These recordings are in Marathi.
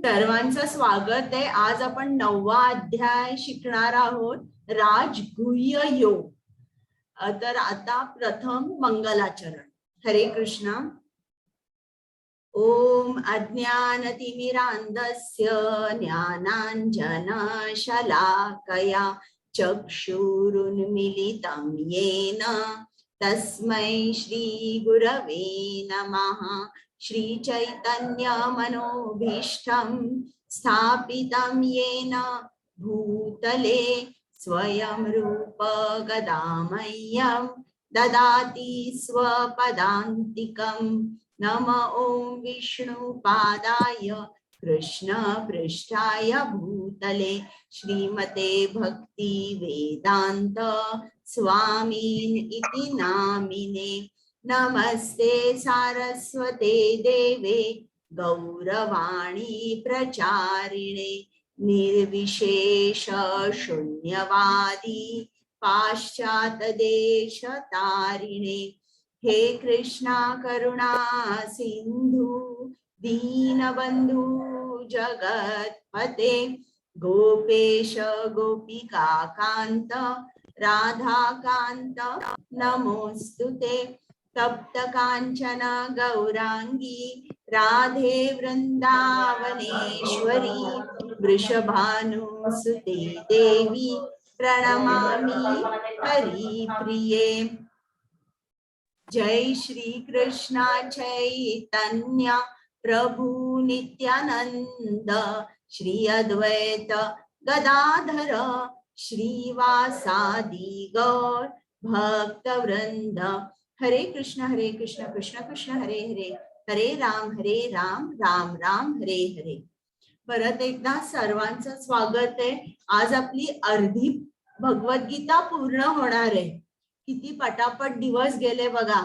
सर्वांचं स्वागत आहे। आज आपण 9वा अध्याय शिकणार आहोत, राजगुह्य योग। तर आता प्रथम मंगलाचरण। हरे कृष्ण। ओम अज्ञानतिमिरान्धस्य ज्ञानाञ्जनशलाकया चक्षुरुन्मीलितं येन तस्मै श्री गुरवे नमः। श्री चैतन्य मनोभीष्टं स्थापितं येन भूतले स्वयं रूप गदामह्यं ददाति स्वपदान्तिकं। नमः ओं विष्णुपादाय कृष्ण पृष्ठाय भूतले श्रीमते भक्ति वेदांत स्वामीन इति नामिने। नमस्ते सारस्वते देवे गौरवाणी प्रचारिणे निर्विशेष शून्यवादी पाश्चात्य देश तारिणे। हे कृष्णा करुणा सिंधु दीनबंधु जगतपते गोपेश गोपिका कांत राधा कांत नमोस्तुते। तप्त कांचन गौरांगी राधे वृंदावनेश्वरी वृषभानुसुते देवी प्रणमामि हरिप्रिये। जय श्री कृष्ण चैतन्य प्रभु नित्यानंद श्री अद्वैत गदाधर श्रीवासादि गौर भक्त वृंद। हरे कृष्ण कृष्ण कृष्ण हरे हरे, हरे राम राम राम हरे हरे। परत एकदा सर्वांचं स्वागत आहे। आज आपली अर्धी भगवद्गीता पूर्ण होणार आहे। किती पटापट दिवस गेले बघा।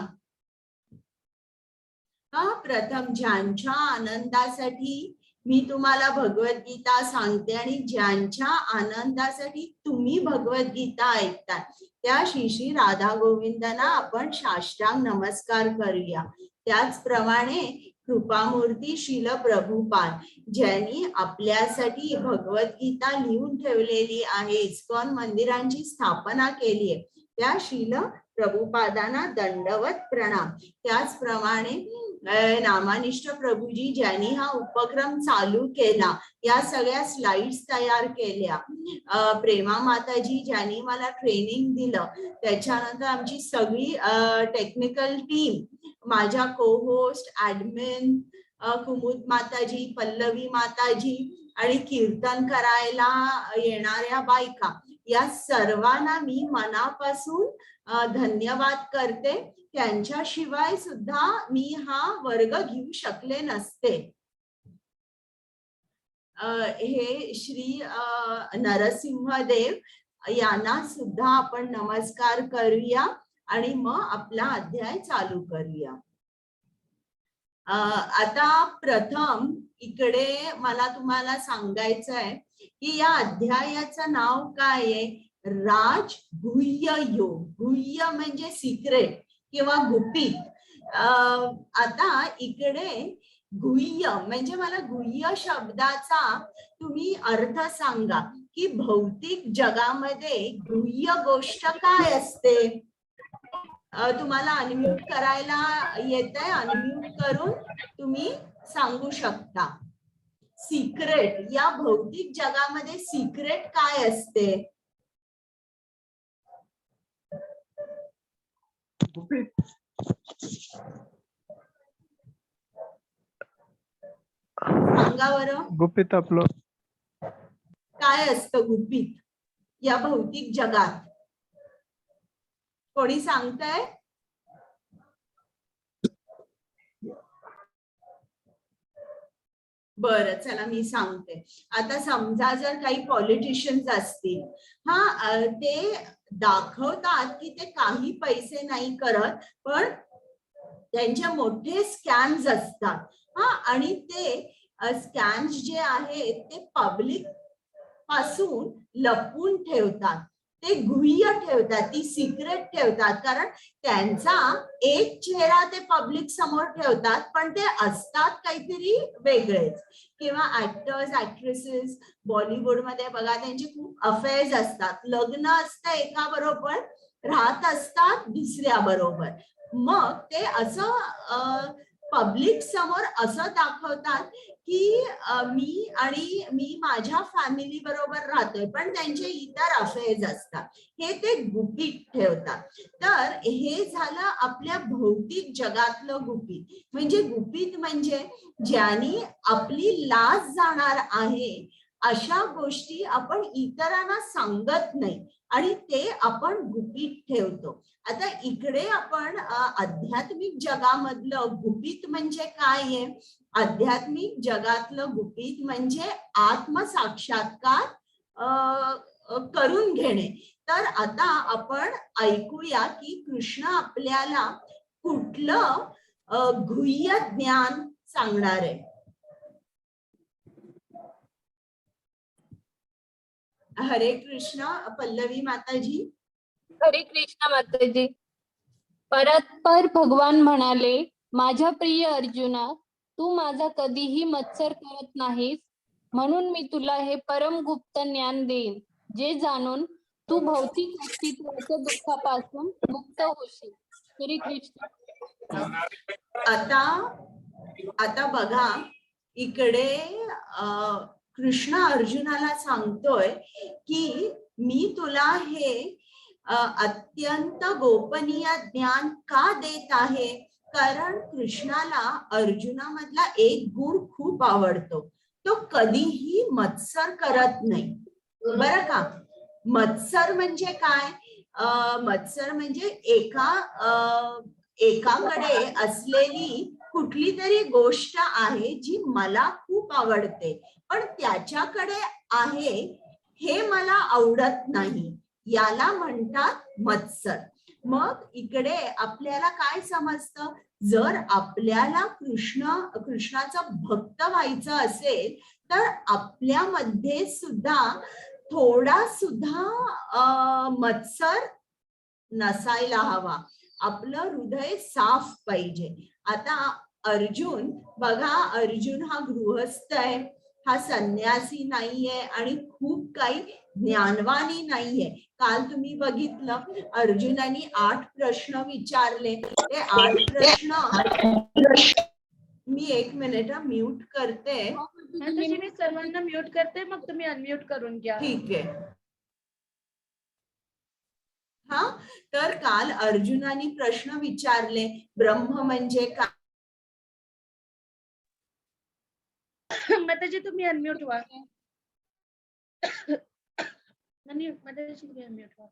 प्रथम ज्यांच्या आनंदासाठी मी तुम्हाला भगवद्गीता सांगते आणि ज्यांच्या आनंदासाठी तुम्ही भगवद्गीता ऐकता त्या श्री श्री राधा गोविंदांना आपण साष्टांग नमस्कार करूया। त्याचप्रमाणे कृपामूर्ती श्रील प्रभुपाद ज्यांनी आपल्यासाठी भगवद्गीता लिहून ठेवलेली आहे, इस्कॉन मंदिरांची स्थापना केली आहे, त्या श्रील प्रभुपादांना दंडवत प्रणाम। त्याचप्रमाणे नामानिष्ठ प्रभूजी ज्यांनी हा उपक्रम चालू केला, या सगळ्या स्लाइड्स तयार केल्या, प्रेमा माताजी ज्यांनी मला ट्रेनिंग दिलं, त्याच्यानंतर आमची सगळी टेक्निकल टीम, माझ्या को होस्ट ऍडमिन कुमुद माताजी, पल्लवी माताजी आणि कीर्तन करायला येणाऱ्या बायका, या सर्वांना मी मनापासून धन्यवाद करते। त्यांच्याशिवाय सुद्धा मी हा वर्ग घेऊ शकले नसते। हे श्री नरसिंहदेव यांना सुद्धा आपण नमस्कार करूया आणि मग आपला अध्याय चालू करूया। आता प्रथम इकडे मला तुम्हाला सांगायचं आहे की या अध्यायाचं नाव काय आहे? राजगुह्य योग। गुह्य म्हणजे सिक्रेट किंवा गुपित। आता इकडे गुह्य म्हणजे मला गुह्य शब्दाचा तुम्ही अर्थ सांगा की भौतिक जगामध्ये गुह्य गोष्ट काय असते? तुम्हाला अनम्यूट करायला येतंय? अनम्यूट करून तुम्ही सांगू शकता। सिक्रेट, या भौतिक जगामध्ये सिक्रेट काय असते? सांगा बरं। गुपित आपलं काय असतं गुपित या भौतिक जगात? कोणी सांगताय? बरं चला मी सांगते। आता समजा जर काही पॉलिटिशियन्स असतील, ते दाखवतात की ते काही पैसे नाही करत, पण त्यांचे मोठे स्कॅम्स असतात। आणि ते स्कॅम्स जे आहेत ते पब्लिक पासून लपवून ठेवतात। ते गुह्य ठेवतात, ती सिक्रेट ठेवतात, कारण त्यांचा एक चेहरा ते पब्लिक समोर ठेवतात, पण ते असतात काहीतरी वेगळेच. किंवा ऍक्टर्स ऍक्ट्रेसेस बॉलिवूडमध्ये बघा, त्यांचे खूप अफेअर्स असतात, लग्न असतं एका बरोबर, राहत असतात दुसऱ्या बरोबर. मग ते असं पब्लिक समोर असं दाखवतात की मी माझ्या फॅमिली बरोबर राहतोय, पण त्यांचे इतर अफेअर्स असतात, हे ते गुपित ठेवतात. तर हे झालं आपल्या भौतिक जगातलं गुपित. म्हणजे गुपित म्हणजे ज्यांनी आपली लाज जाणार आहे अशा गोष्टी आपण इतरांना सांगत नाही आणि ते आपण गुपित ठेवतो. आता इकडे आपण आध्यात्मिक जगामधलं गुपित म्हणजे काय आहे? आध्यात्मिक जगातलं गुपित म्हणजे आत्मसाक्षात्कार करून घेणे. तर आता आपण ऐकूया की कृष्ण आपल्याला कुठलं गुह्य ज्ञान सांगणार आहे. हरे कृष्ण पल्लवी माताजी. हरे कृष्ण माताजी. परस्पर भगवान म्हणाले, माझ्या प्रिय अर्जुना, तू माझा कधीही मत्सर करत नाहीस, म्हणून मी तुला हे परम गुप्त ज्ञान देईन, जे जाणून तू भौतिक अस्तित्वाच्या दुःखापासून मुक्त होशील. हरे कृष्ण. आता बघा, इकडे कृष्ण अर्जुनाला सांगतोय की मी तुला हे अत्यंत गोपनीय ज्ञान का देत आहे? कारण कृष्णाला अर्जुनामधला एक गुण खूप आवडतो, तो कधीही मत्सर करत नाही. बरं का? मत्सर म्हणजे काय? मत्सर म्हणजे एकाकडे असलेली कुठली तरी गोष्ट आहे जी मला खूप आवडते, पण त्याच्याकडे आहे हे मला आवडत नाही, याला म्हणतात मत्सर. मग इकडे आपल्याला काय समजतं? जर आपल्याला कृष्णाचा भक्त व्हायचं असेल तर आपल्यामध्ये सुद्धा थोडा सुद्धा मत्सर नसायला हवा. आपलं हृदय साफ पाहिजे. आता अर्जुन बघा, अर्जुन हा गृहस्थ आहे, हा संन्यासी नाहीये आणि खूप काही ज्ञानवानी नाहीये. काल तुम्ही बघितलं अर्जुनाने 8 प्रश्न विचारले. ते 8 प्रश्न मी 1 मिनिट म्यूट करते. मी सर्वांना म्यूट करते, मग तुम्ही अनम्यूट करून घ्या. ठीक आहे. हा, तर काल अर्जुनाने प्रश्न विचारले, ब्रह्म म्हणजे काय? माताजी तुम्ही अनम्यूट व्हा. माताजी तुम्ही अनम्यूट व्हा.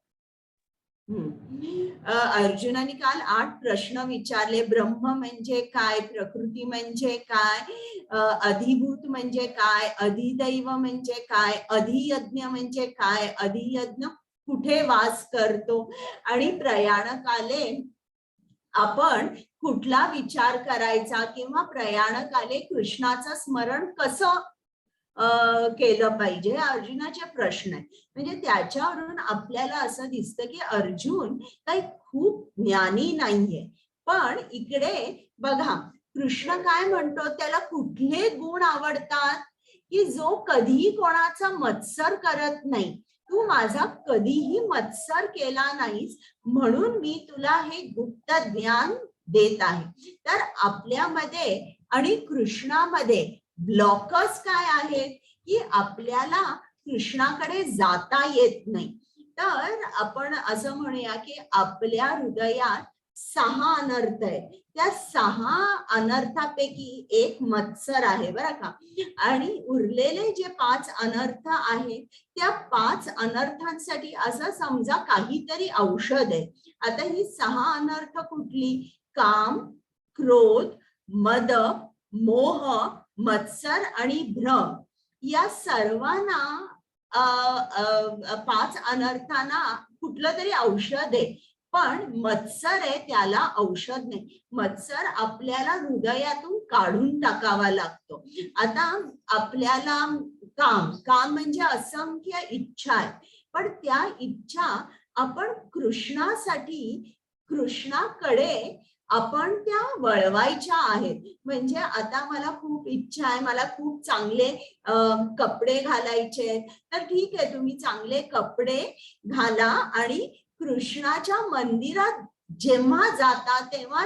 अर्जुनाने काल 8 प्रश्न विचारले. ब्रह्म म्हणजे काय? प्रकृती म्हणजे काय? अधिभूत म्हणजे काय? अधिदैव म्हणजे काय? अधियज्ञ म्हणजे काय? अधियज्ञ कुठे वास करतो? आणि प्रयाणकाले आपण कुठला विचार करायचा किंवा प्रयाणकाले कृष्णाचं स्मरण कसं केलं पाहिजे, अर्जुनाचे प्रश्न आहे. म्हणजे त्याच्यावरून आपल्याला असं दिसतं की अर्जुन काही खूप ज्ञानी नाहीये. पण इकडे बघा, कृष्ण काय म्हणतो, त्याला कुठले गुण आवडतात? की जो कधीही कोणाचा मत्सर करत नाही. तू माझा कधीही मत्सर केला नाहीस, म्हणून मी तुला हे गुप्त ज्ञान देत आहे. तर आपल्यामध्ये आणि कृष्णामध्ये ब्लॉकर्स काय आहेत की आपल्याला कृष्णाकडे जाता येत नाही. तर आपण असं म्हणूया की आपल्या हृदयात 6 अनर्थ आहेत. त्या 6 अनर्थापैकी एक मत्सर आहे, बरं का? आणि उरलेले जे 5 अनर्थ आहेत, त्या 5 अनर्थांसाठी असं समजा काहीतरी औषध आहे. आता ही 6 अनर्थ कुठली? काम, क्रोध, मद, मोह, मत्सर आणि भ्रम. या सर्वांना 5 अनर्थांना कुठलं तरी औषध आहे, पण मत्सर आहे त्याला औषध नाही. मत्सर आपल्याला हृदयातून काढून टाकावा लागतो. आता आपल्याला काम म्हणजे असंख्य इच्छा आहे. पण त्या इच्छा आपण कृष्णाकडे आपण त्या वळवायच्या आहेत. म्हणजे आता मला खूप इच्छा आहे, मला खूप चांगले कपडे घालायचे, तर ठीक आहे, तुम्ही चांगले कपडे घाला आणि कृष्णाच्या मंदिरात जेव्हा जाता तेव्हा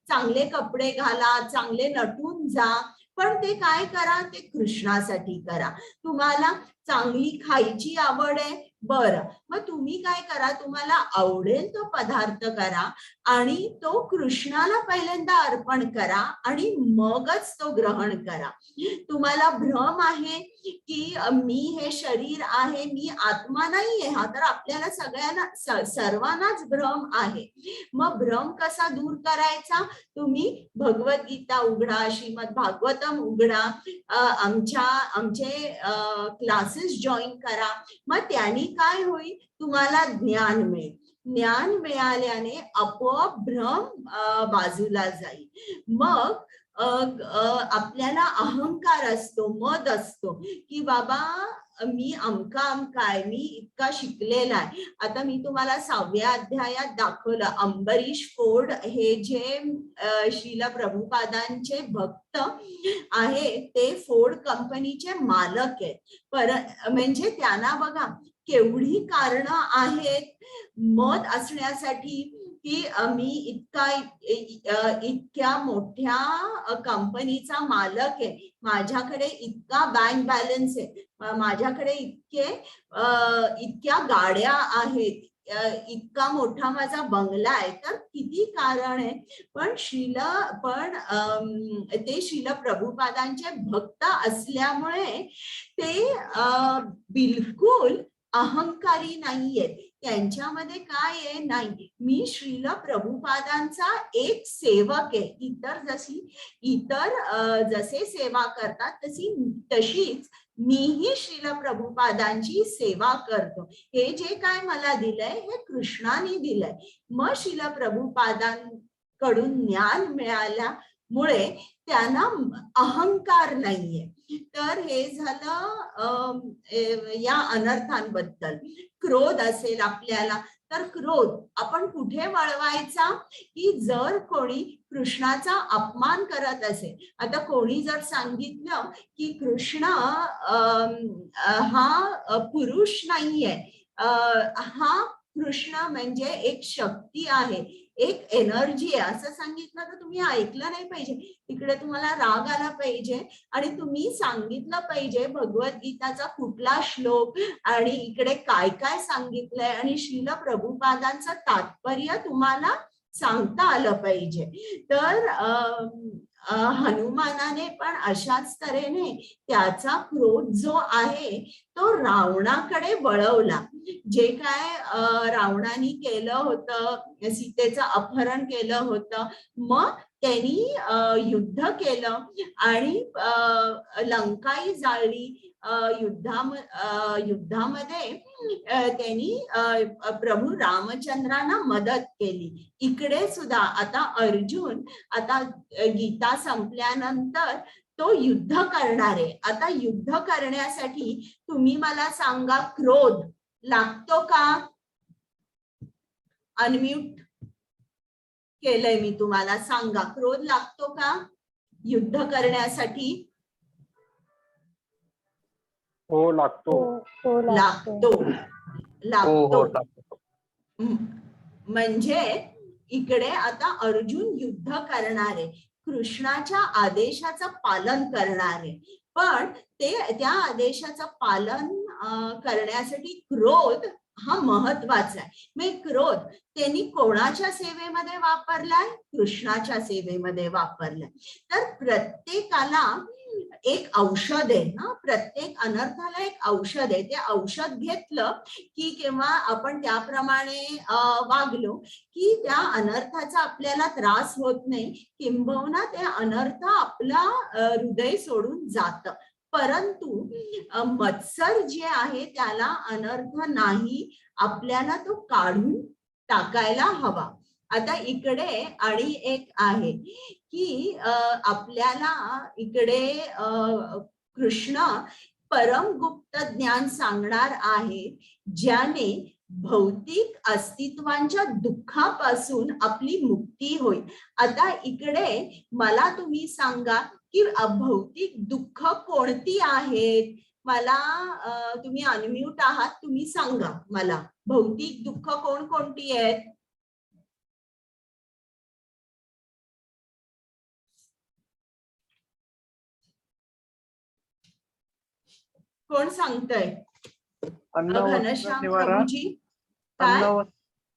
चांगले कपडे घाला, चांगले नटून जा, पण ते काय करा, ते कृष्णासाठी करा. तुम्हाला चांगली खायची आवड आहे, बरं, मग तुम्ही काय करा, तुम्हाला आवडेल तो पदार्थ करा आणि तो कृष्णाला पहिल्यांदा अर्पण करा आणि मगच तो ग्रहण करा. तुम्हाला भ्रम आहे की मी हे शरीर आहे, मी आत्मा नाहीये, हा तर आपल्याला सगळ्यांना सर्वांनाच भ्रम आहे. मग भ्रम कसा दूर करायचा? तुम्ही भगवद्गीता उघडा, श्रीमद भागवतम उघडा, आमचे क्लासेस जॉईन करा. मग त्यांनी काय होईल, तुम्हाला ज्ञान मिळेल. ज्ञान मिळाल्याने आपोआप भ्रम बाजूला जाईल. मग आपल्याला अहंकार असतो, मद असतो की बाबा मी अमका आहे, मी इतका शिकलेला आहे. आता मी तुम्हाला 6व्या अध्यायात दाखवलं, अंबरीश फोर्ड हे जे श्रील प्रभुपादांचे भक्त आहे, ते फोर्ड कंपनीचे मालक आहेत. म्हणजे त्यांना बघा केवढी कारणं आहेत मत असण्यासाठी की मी इतक्या मोठ्या कंपनीचा मालक आहे, माझ्याकडे इतका बँक बॅलन्स आहे, माझ्याकडे इतक्या गाड्या आहेत, इतका मोठा माझा बंगला आहे, तर किती कारण आहे. पण ते श्रील प्रभुपादांचे भक्त असल्यामुळे ते बिलकुल अहंकारी नाहीये. त्यांच्यामध्ये काय आहे, नाही मी श्रील प्रभुपादांचा एक सेवक आहे. इतर जसे सेवा करतात तशीच मीही श्रील प्रभुपादांची सेवा करतो. हे जे काय मला दिलंय हे कृष्णाने दिलंय. मग श्रील प्रभुपादांकडून ज्ञान मिळाल्यामुळे त्यांना अहंकार नाहीये. तर हे झालं या अनर्थांबद्दल. क्रोध असेल आपल्याला, तर क्रोध आपण कुठे वळवायचा, की जर कोणी कृष्णाचा अपमान करत असेल, आता कोणी जर सांगितलं की कृष्ण हा पुरुष नाहीये, हा कृष्ण म्हणजे एक शक्ती आहे, एक एनर्जी आहे, असं सांगितलं तर तुम्ही ऐकलं नाही पाहिजे. तिकडे तुम्हाला राग आला पाहिजे आणि तुम्ही सांगितलं पाहिजे भगवद्गीताचा कुठला श्लोक आणि इकडे काय काय सांगितलंय आणि श्रील प्रभुपादांचं तात्पर्य तुम्हाला सांगता आलं पाहिजे. तर हनुमानाने पण अशाच तऱ्हेने त्याचा क्रोध जो आहे तो रावणाकडे वळवला. जे काय रावणाने केलं होतं, सीतेचं अपहरण केलं होतं, मग त्यांनी युद्ध केलं आणि लंकाई जाळली. युद्धामध्ये त्यांनी प्रभू रामचंद्रांना मदत केली. इकडे सुद्धा आता अर्जुन, आता गीता संपल्यानंतर तो युद्ध करणार आहे. आता युद्ध करण्यासाठी तुम्ही मला सांगा, क्रोध लागतो का? अनम्यूट केलंय मी, तुम्हाला सांगा, क्रोध लागतो का युद्ध करण्यासाठी? हो लागतो. लागतो. म्हणजे इकडे आता अर्जुन युद्ध करणार आहे, कृष्णाच्या आदेशाचं पालन करणार आहे. पण त्या आदेशाचं पालन करण्यासाठी क्रोध हा महत्वाचा आहे. मग क्रोध त्यांनी कोणाच्या सेवेमध्ये वापरलाय? कृष्णाच्या सेवेमध्ये वापरलाय. तर प्रत्येकाला एक औषध आहे ना, प्रत्येक अनर्थाला एक औषध आहे. ते औषध घेतलं की किंवा आपण त्याप्रमाणे वागलो की त्या अनर्थाचा आपल्याला त्रास होत नाही, किंबहुना ते अनर्थ आपला हृदय सोडून जातं. परंतु मत्सर जे आहे त्याला अनर्थ नाही, आपल्याला तो काढून टाकायला हवा. आता इकडे आणि एक आहे की आपल्याला इकडे कृष्ण परम गुप्त ज्ञान सांगणार आहे, ज्याने भौतिक अस्तित्वांच्या दुःखापासून आपली मुक्ती होईल. आता इकडे मला तुम्ही सांगा की भौतिक दुःख कोणती आहेत? मला तुम्ही अनम्यूट आहात, तुम्ही सांगा मला भौतिक दुःख कोणकोणती आहेत? कोण सांगतंय? घनश्याम प्रभूजी काय?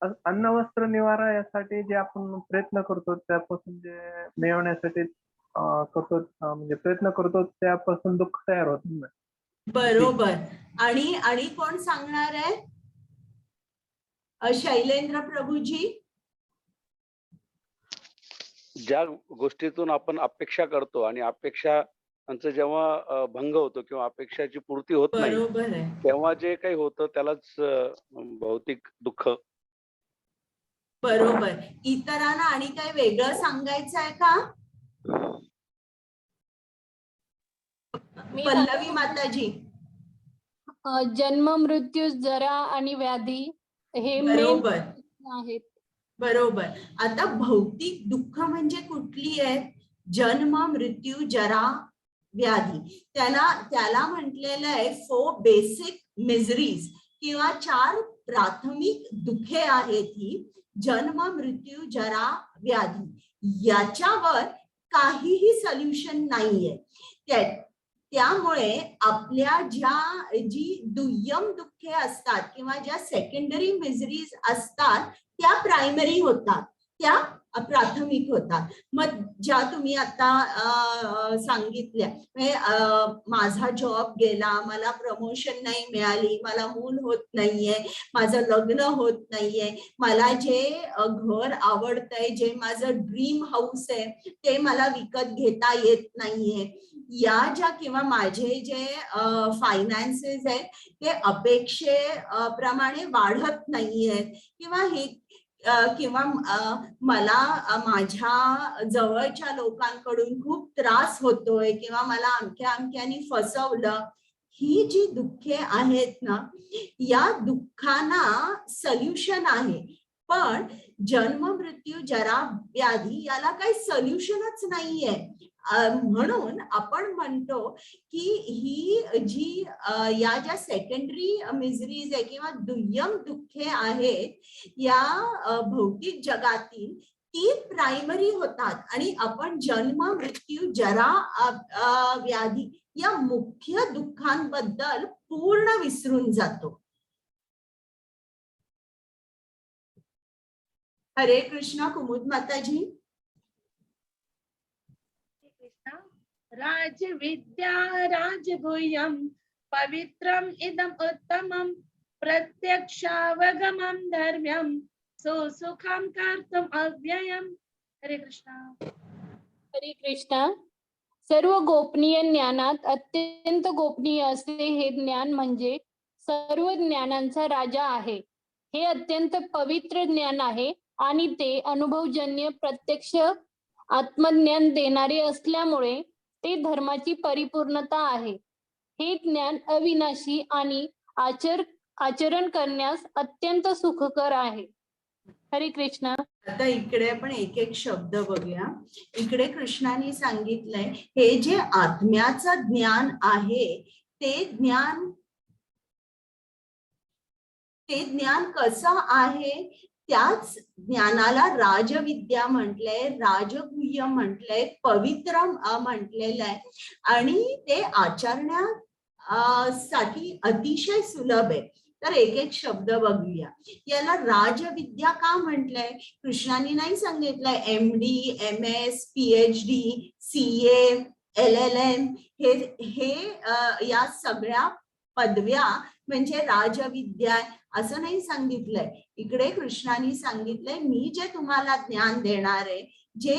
अन्न वस्त्र निवारा यासाठी जे आपण प्रयत्न करतो त्यापासून जे मिळवण्यासाठी करतो म्हणजे प्रयत्न करतो त्यापासून दुःख तयार होत नाही. बरोबर. आणि कोण सांगणार आहे? शैलेंद्र प्रभूजी. ज्या गोष्टीतून आपण अपेक्षा करतो आणि अपेक्षांचा जेव्हा भंग होतो किंवा अपेक्षाची पूर्ती होत नाही, बरोबर आहे. तेव्हा जे काही होतं त्यालाच भौतिक दुःख. बरोबर. इतरांना आणि काही वेगळं सांगायचं आहे का? पल्लवी माताजी. जन्म, मृत्यू, जरा आणि व्याधी हे बरोबर आहेत. बरोबर. आता भौतिक दुःख म्हणजे कुठली आहे? जन्म, मृत्यू, जरा, व्याधी. त्याला म्हटलेलं आहे 4 बेसिक मिझरीज किंवा 4 प्राथमिक दुःखे आहेत ही. जन्म, मृत्यू, जरा, व्याधी. याच्यावर काहीही सोल्युशन नाहीये. त्यामुळे आपल्या जी दुय्यम दुःखे असतात किंवा ज्या सेकंडरी मिझरीज असतात त्या प्रायमरी होतात, त्या प्राथमिक होतात. मग ज्या तुम्ही आता सांगितल्या, माझा जॉब गेला, मला प्रमोशन नाही मिळाली, मला मूल होत नाहीये, माझं लग्न होत नाहीये, मला जे घर आवडतंय, जे माझं ड्रीम हाऊस आहे ते मला विकत घेता येत नाहीये, या ज्या किंवा माझे जे फायनान्सेस आहेत ते अपेक्षेप्रमाणे वाढत नाहीयेत किंवा हे किंवा मला माझ्या जवळच्या लोकांकडून खूप त्रास होतोय किंवा मला अमक्याने फसवलं, ही जी दुःखे आहेत ना, या दुःखांना सोल्युशन आहे. पण जन्म, मृत्यू, जरा, व्याधी याला काही सोल्युशनच नाहीये. म्हणून आपण म्हणतो की ही जी या ज्या सेकंडरी मिझरीज आहे किंवा दुय्यम दुःखे आहेत या भौतिक जगातील, ती प्रायमरी होतात आणि आपण जन्म, मृत्यू, जरा, व्याधी या मुख्य दुःखांबद्दल पूर्ण विसरून जातो. हरे कृष्णा. कुमुद माताजी. राजविद्या राजगुह्यं पवित्रम इदम उत्तमं प्रत्यक्षावगमं धर्म्यं सुसुखं कर्तुम अव्ययम्. हरे कृष्णा. हरे कृष्णा. सर्व गोपनीय ज्ञानात अत्यंत गोपनीय असे हे ज्ञान म्हणजे सर्व ज्ञानांचा राजा आहे. हे अत्यंत पवित्र ज्ञान आहे आणि ते अनुभवजन्य प्रत्यक्ष आत्मज्ञान देणारे असल्यामुळे ते धर्माची परिपूर्णता आहे. हे ज्ञान अविनाशी आणि आचरण करण्यास अत्यंत सुखकर आहे. हरे कृष्णा. आता इकडे आपण एक एक शब्द बघूया. इकडे कृष्णाने सांगितलंय हे जे आत्म्याचं ज्ञान आहे ते ज्ञान कसं आहे? त्याच ज्ञानाला राजविद्या म्हटलंय, राजगुह्य म्हटलंय, पवित्र म्हटलेलं आहे आणि ते आचरण्यासाठी अतिशय सुलभ आहे. तर एक एक शब्द बघूया. याला राजविद्या का म्हटलंय? कृष्णाने नाही सांगितलंय MD, MS, PhD, CA, LLM हे या सगळ्या पदव्या म्हणजे राजविद्या असं नाही सांगितलंय. इकडे कृष्णाने सांगितलंय मी जे तुम्हाला ज्ञान देणार आहे, जे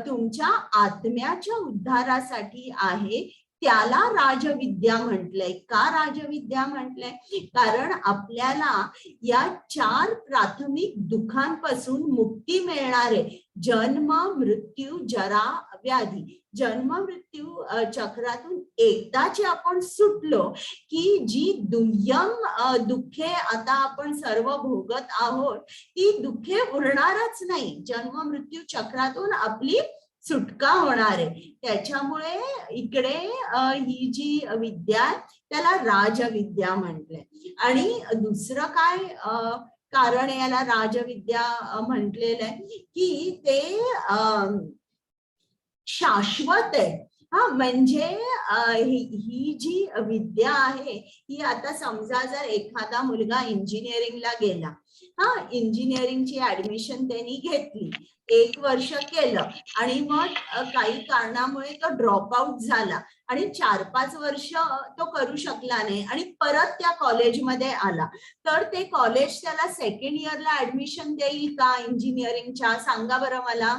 तुमच्या आत्म्याच्या उद्धारासाठी आहे, त्याला राजविद्या म्हटलंय. का राजविद्या म्हटलंय? कारण आपल्याला या 4 प्राथमिक दुःखांपासून मुक्ती मिळणार आहे. जन्म, मृत्यू, जरा, टप्प्याआधी जन्म मृत्यू चक्रातून एकदाची आपण सुटलो की जी दुय्यम दुःखे आता आपण सर्व भोगत आहोत ती दुःखे उरणारच नाही. जन्म मृत्यू चक्रातून आपली सुटका होणार आहे. त्याच्यामुळे इकडे ही जी विद्या आहे त्याला राजविद्या म्हटलंय. आणि दुसरं काय कारण याला राजविद्या म्हटलेलं आहे की ते शाश्वत आहे. हा म्हणजे ही जी विद्या आहे ही आता समजा जर एखादा मुलगा इंजिनिअरिंगला गेला, इंजिनिअरिंगची ऍडमिशन त्यांनी घेतली, 1 वर्ष केलं आणि मग काही कारणामुळे तो ड्रॉपआउट झाला आणि 4-5 वर्ष तो करू शकला नाही आणि परत त्या कॉलेजमध्ये आला, तर ते कॉलेज त्याला सेकंड इयरला ऍडमिशन देईल का इंजिनिअरिंगच्या? सांगा बरं मला.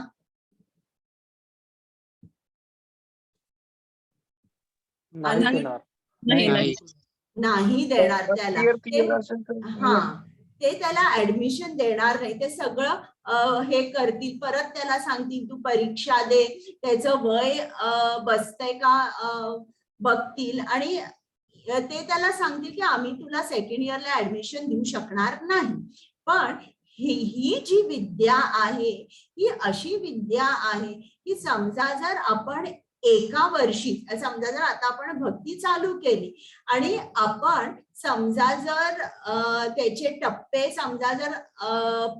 नाही देणार त्याला. ते त्याला ऍडमिशन देणार नाही. ते सगळं हे करतील, परत त्याला सांगतील तू परीक्षा दे, त्याचं वय बसतंय का बघतील आणि ते त्याला सांगतील की आम्ही तुला सेकंड इयरला ऍडमिशन देऊ शकणार नाही. पण ही जी विद्या आहे ही अशी विद्या आहे की समजा जर आपण एका वर्षी, समजा जर आता आपण भक्ती चालू केली आणि आपण समजा जर त्याचे टप्पे समजा जर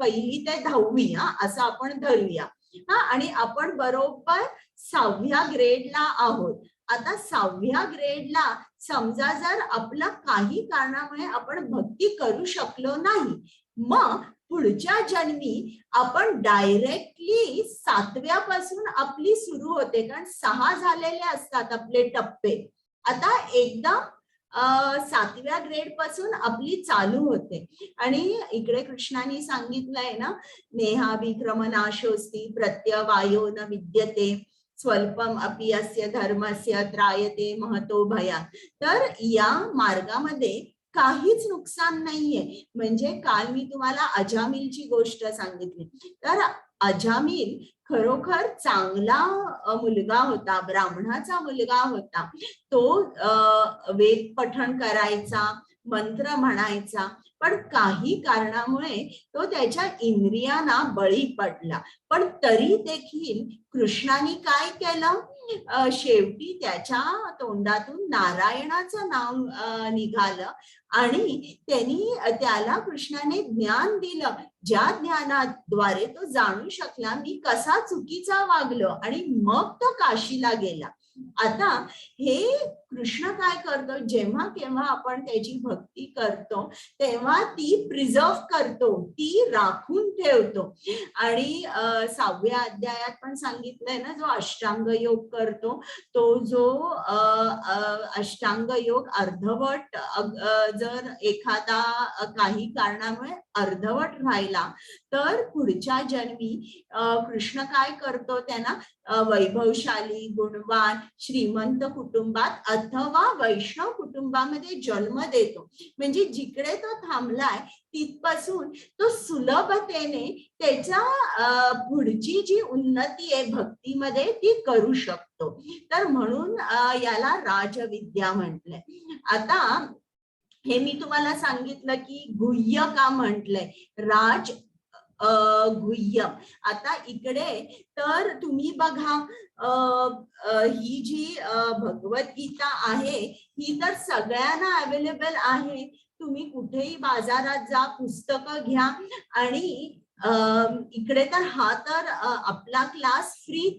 1ली ते 10वी असं आपण धरूया, आणि आपण बरोबर 6व्या ग्रेडला आहोत. आता 6व्या ग्रेडला समजा जर आपलं काही कारणामुळे आपण भक्ती करू शकलो नाही, मग पुढच्या जन्मी आपण डायरेक्टली 7व्यापासून आपली सुरू होते, कारण 6 झालेले असतात आपले टप्पे. आता एकदम 7व्या ग्रेड पासून आपली चालू होते. आणि इकडे कृष्णाने सांगितलंय ना, नेहा विक्रमनाशोस्ति प्रत्यवायो न विद्यते स्वल्पम अपि अस्य धर्मस्य त्रायते महतो भयात्. तर या मार्गामध्ये काहीच नुकसान नाहीये. म्हणजे काल मी तुम्हाला अजामिलची गोष्ट सांगितली, तर अजामिल खरोखर चांगला मुलगा होता, ब्राह्मणाचा मुलगा होता. तो वेद पठण करायचा, मंत्र म्हणायचा, पण काही कारणामुळे तो त्याच्या इंद्रियांना बळी पडला. पण तरी देखील कृष्णाने काय केलं, शेवटी त्याच्या तोंडातून नारायणाचं नाव निघालं आणि त्याला कृष्णाने ज्ञान दिलं, ज्या ज्ञानाद्वारे तो जाणू शकला मी कसा चुकीचा वागलो, आणि मग तो काशीला गेला. आता हे कृष्ण काय करतो, जेव्हा केव्हा आपण त्याची भक्ती करतो तेव्हा ती प्रिझर्व करतो, ती राखून ठेवतो. आणि 6व्या अध्यायात पण सांगितलंय ना, जो अष्टांग योग करतो तो जो अष्टांग योग अर्धवट जर एखादा काही कारणामुळे अर्धवट राहिला तर पुढच्या जन्मी कृष्ण काय करतो, त्यांना वैभवशाली गुणवान श्रीमंत कुटुंबात अथवा वैष्णव कुटुंबामध्ये जन्म देतो. म्हणजे जिकडे तो थांबलाय तिथपासून तो सुलभतेने त्याच्या पुढची जी उन्नती आहे भक्तीमध्ये ती करू शकतो. तर म्हणून याला राजविद्या म्हटलंय. आता हे मी तुम्हाला सांगितलं की गुह्य का म्हटलंय, राज गुह्यम. आता इकडे तर तुम्ही बघा, ही जी भगवद्गीता आहे ही तर सगळ्यांना अवेलेबल आहे. तुम्ही कुठेही बाजारात जा, पुस्तकं घ्या, आणि इकडे तर हा तर आपला क्लास फ्री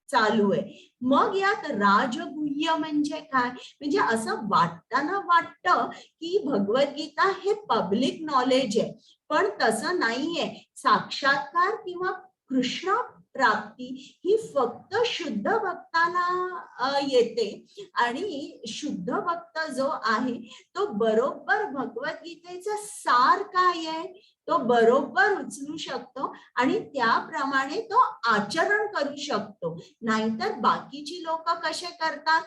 चालू आहे. मग यात राजगुह्य म्हणजे काय, म्हणजे असं वाटताना वाटतं की भगवद्गीता हे पब्लिक नॉलेज आहे, पण तसं नाहीये. साक्षात्कार किंवा कृष्ण प्राप्ती ही फक्त शुद्ध भक्ताला येते, आणि शुद्ध भक्त जो आहे तो बरोबर भगवद्गीतेचा सार काय आहे तो बरोबर उचलू शकतो आणि त्याप्रमाणे तो आचरण करू शकतो. नाहीतर बाकीची लोक कसे करतात,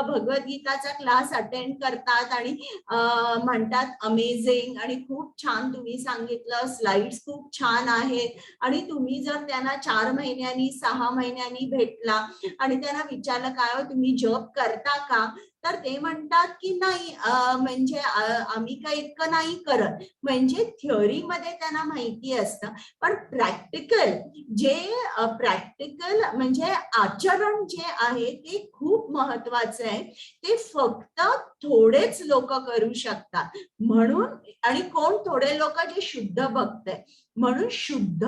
भगवद्गीताचा क्लास अटेंड करतात आणि म्हणतात अमेझिंग आणि खूप छान तुम्ही सांगितलं, स्लाइड्स खूप छान आहेत, आणि तुम्ही जर त्यांना 4 महिन्यांनी 6 महिन्यांनी भेटला आणि त्यांना विचारलं काय हो तुम्ही जॉब करता का, तर ते म्हणतात की नाही, म्हणजे आम्ही काही इतकं नाही करत. म्हणजे थिअरीमध्ये त्यांना माहिती असतं, पण प्रॅक्टिकल म्हणजे आचरण जे आहे ते खूप महत्वाचं आहे. ते फक्त थोडेच लोक करू शकतात. म्हणून आणि कोण थोडे लोक, जे शुद्ध भक्त आहे. म्हणून शुद्ध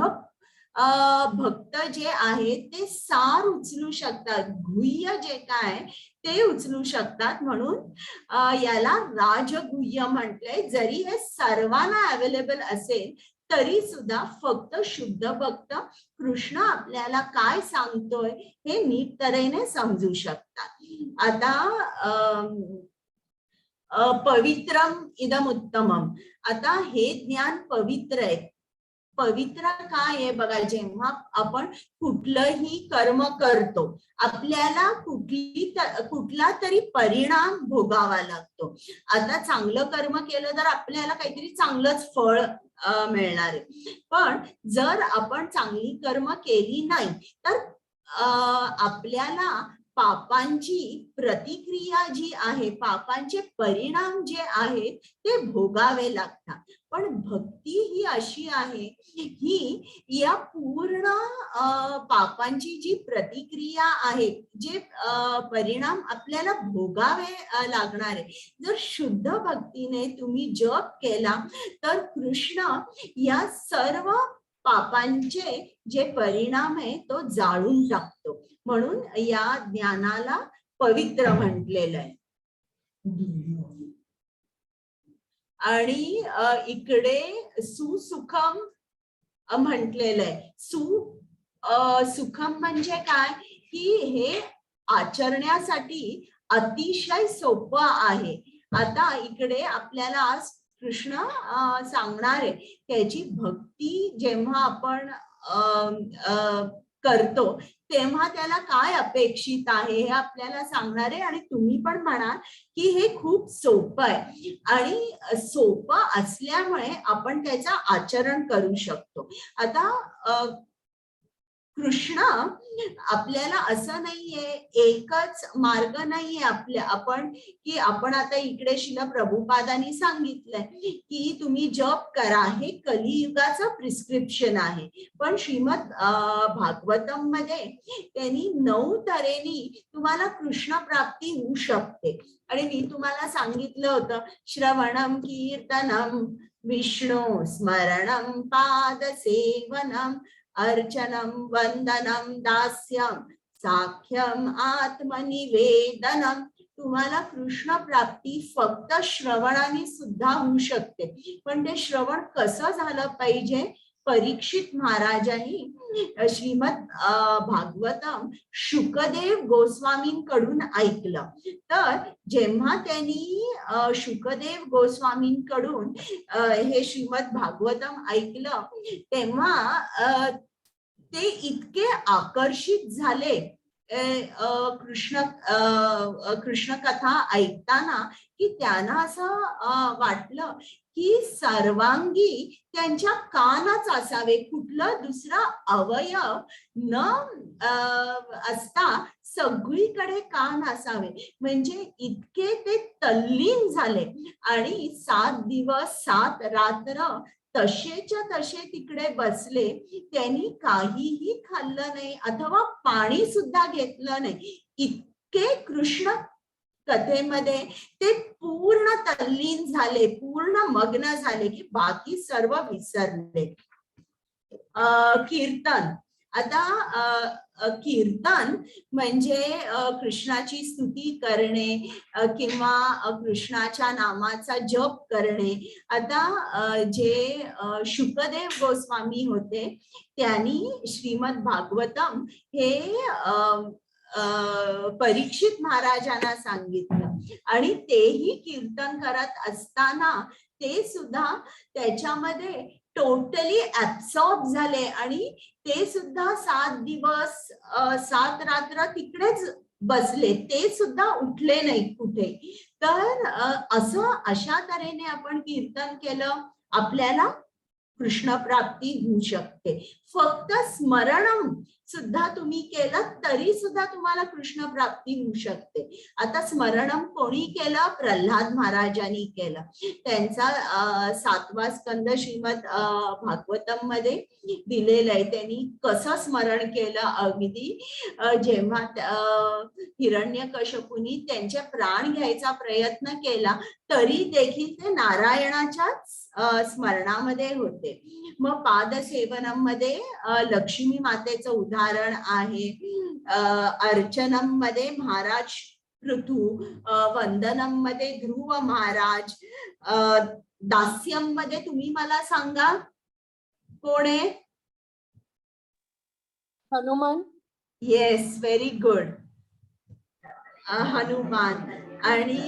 भक्त जे आहेत ते सार उचलू शकतात, गुह्य जे काय ते उचलू शकतात. म्हणून याला राजगुह्य म्हटलंय. जरी हे सर्वांना अवेलेबल असेल तरी सुद्धा फक्त शुद्ध भक्त कृष्ण आपल्याला काय सांगतोय हे नीट तऱ्हेने समजू शकतात. आता पवित्रम इदम उत्तमम. आता हे ज्ञान पवित्र आहे. पवित्र काय आहे बघा, जेव्हा आपण कुठलंही कर्म करतो आपल्याला कुठला तरी परिणाम भोगावा लागतो. आता चांगलं कर्म केलं तर आपल्याला काहीतरी चांगलंच फळ मिळणार आहे. पण जर आपण चांगली कर्म केली नाही तर आपल्याला पापांची प्रतिक्रिया जी आहे, पापांचे परिणाम जे आहेत ते भोगावे लागतात. पण भक्ती ही अशी आहे, ही या पूर्ण पापांची जी प्रतिक्रिया आहे, जे परिणाम आपल्याला भोगावे लागणार आहे. जर शुद्ध भक्तीने तुम्ही जप केला तर कृष्ण या सर्व पापांचे जे परिणाम आहे तो जाळून टाकतो. म्हणून या ज्ञानाला पवित्र म्हटलेलं आहे. आणि इकडे सुसुखम म्हटलेलं आहे. सुखम म्हणजे काय, की हे आचरण्यासाठी अतिशय सोपं आहे. आता इकडे आपल्याला आज कृष्ण सांगणार आहे त्याची भक्ती जेव्हा आपण करतो तेव्हा त्याला काय अपेक्षित आहे हे आपल्याला सांगणार आहे. आणि तुम्ही पण म्हणाल की हे खूप सोपं आहे, आणि सोपं असल्यामुळे आपण त्याचं आचरण करू शकतो. आता कृष्ण आपल्याला असं नाहीये, एकच मार्ग नाहीये आपण की आपण आता इकडे श्रील प्रभुपादांनी सांगितलंय की तुम्ही जप करा, हे कलियुगाचं प्रिस्क्रिप्शन आहे. पण श्रीमद भागवतम मध्ये त्यांनी 9 तऱ्हेनी तुम्हाला कृष्ण प्राप्ती होऊ शकते. आणि मी तुम्हाला सांगितलं होतं, श्रवणम कीर्तनम विष्णू स्मरणम पादसेवनम अर्चनम वंदनम दास्यम साख्यम आत्मनिवेदनम. तुम्हाला कृष्ण प्राप्ती फक्त श्रवणाने सुद्धा होऊ शकते. पण ते श्रवण कसं झालं पाहिजे, परीक्षित महाराजांनी श्रीमद भागवतम शुकदेव गोस्वामींकडून ऐकलं. तर जेव्हा त्यांनी शुकदेव गोस्वामींकडून हे श्रीमद भागवतम ऐकलं तेव्हा ते इतके आकर्षित झाले कृष्ण कथा ऐकताना की त्यांना असं वाटलं की सर्वांगी त्यांच्या कानच असावे, कुठलं दुसरा अवयव न असता सगळीकडे कान असावे. म्हणजे इतके ते तल्लीन झाले आणि 7 दिवस 7 रात्र तसेच्या तसे तिकडे बसले. त्यांनी काहीही खाल्लं नाही अथवा पाणी सुद्धा घेतलं नाही. इतके कृष्ण कथेमध्ये ते पूर्ण तल्लीन झाले, पूर्ण मग्न झाले की बाकी सर्व विसरले. कीर्तन. आता कीर्तन म्हणजे कृष्णाची स्तुती करणे किंवा कृष्णाच्या नामाचा जप करणे. आता जे शुकदेव गोस्वामी होते त्यांनी श्रीमद भागवतम हे परीक्षित महाराजांना सांगितलं आणि तेही कीर्तन करत असताना ते सुद्धा त्याच्यामध्ये टोटली ऍब्सॉर्ब झाले आणि ते सुद्धा 7 दिवस 7 रात्र तिकडेच बसले, ते सुद्धा उठले नाही कुठे. तर अशा तऱ्हेने आपण कीर्तन केलं, आपल्याला कृष्ण प्राप्ती होऊ शकते. फक्त स्मरणम सुद्धा तुम्ही केलं तरी सुद्धा तुम्हाला कृष्ण प्राप्ती होऊ शकते. आता स्मरणम कोणी केलं? प्रल्हाद महाराजांनी केलं. त्यांचा 7वा स्कंद श्रीमद भागवतम मध्ये दिलेलं आहे. त्यांनी कसं स्मरण केलं. अगदी जेव्हा हिरण्यकश्यपूनी त्यांचे प्राण घ्यायचा प्रयत्न केला तरी देखील ते नारायणाच्याच स्मरणामध्ये होते. मग पादसेवनम मध्ये लक्ष्मी मातेचं उदाहरण आहे. अर्चनम मध्ये महाराज पृथू, वंदनम मध्ये ध्रुव महाराज, दास्यम मध्ये तुम्ही मला सांगा कोण आहे? Hanuman. Yes, very good, Hanuman. आणि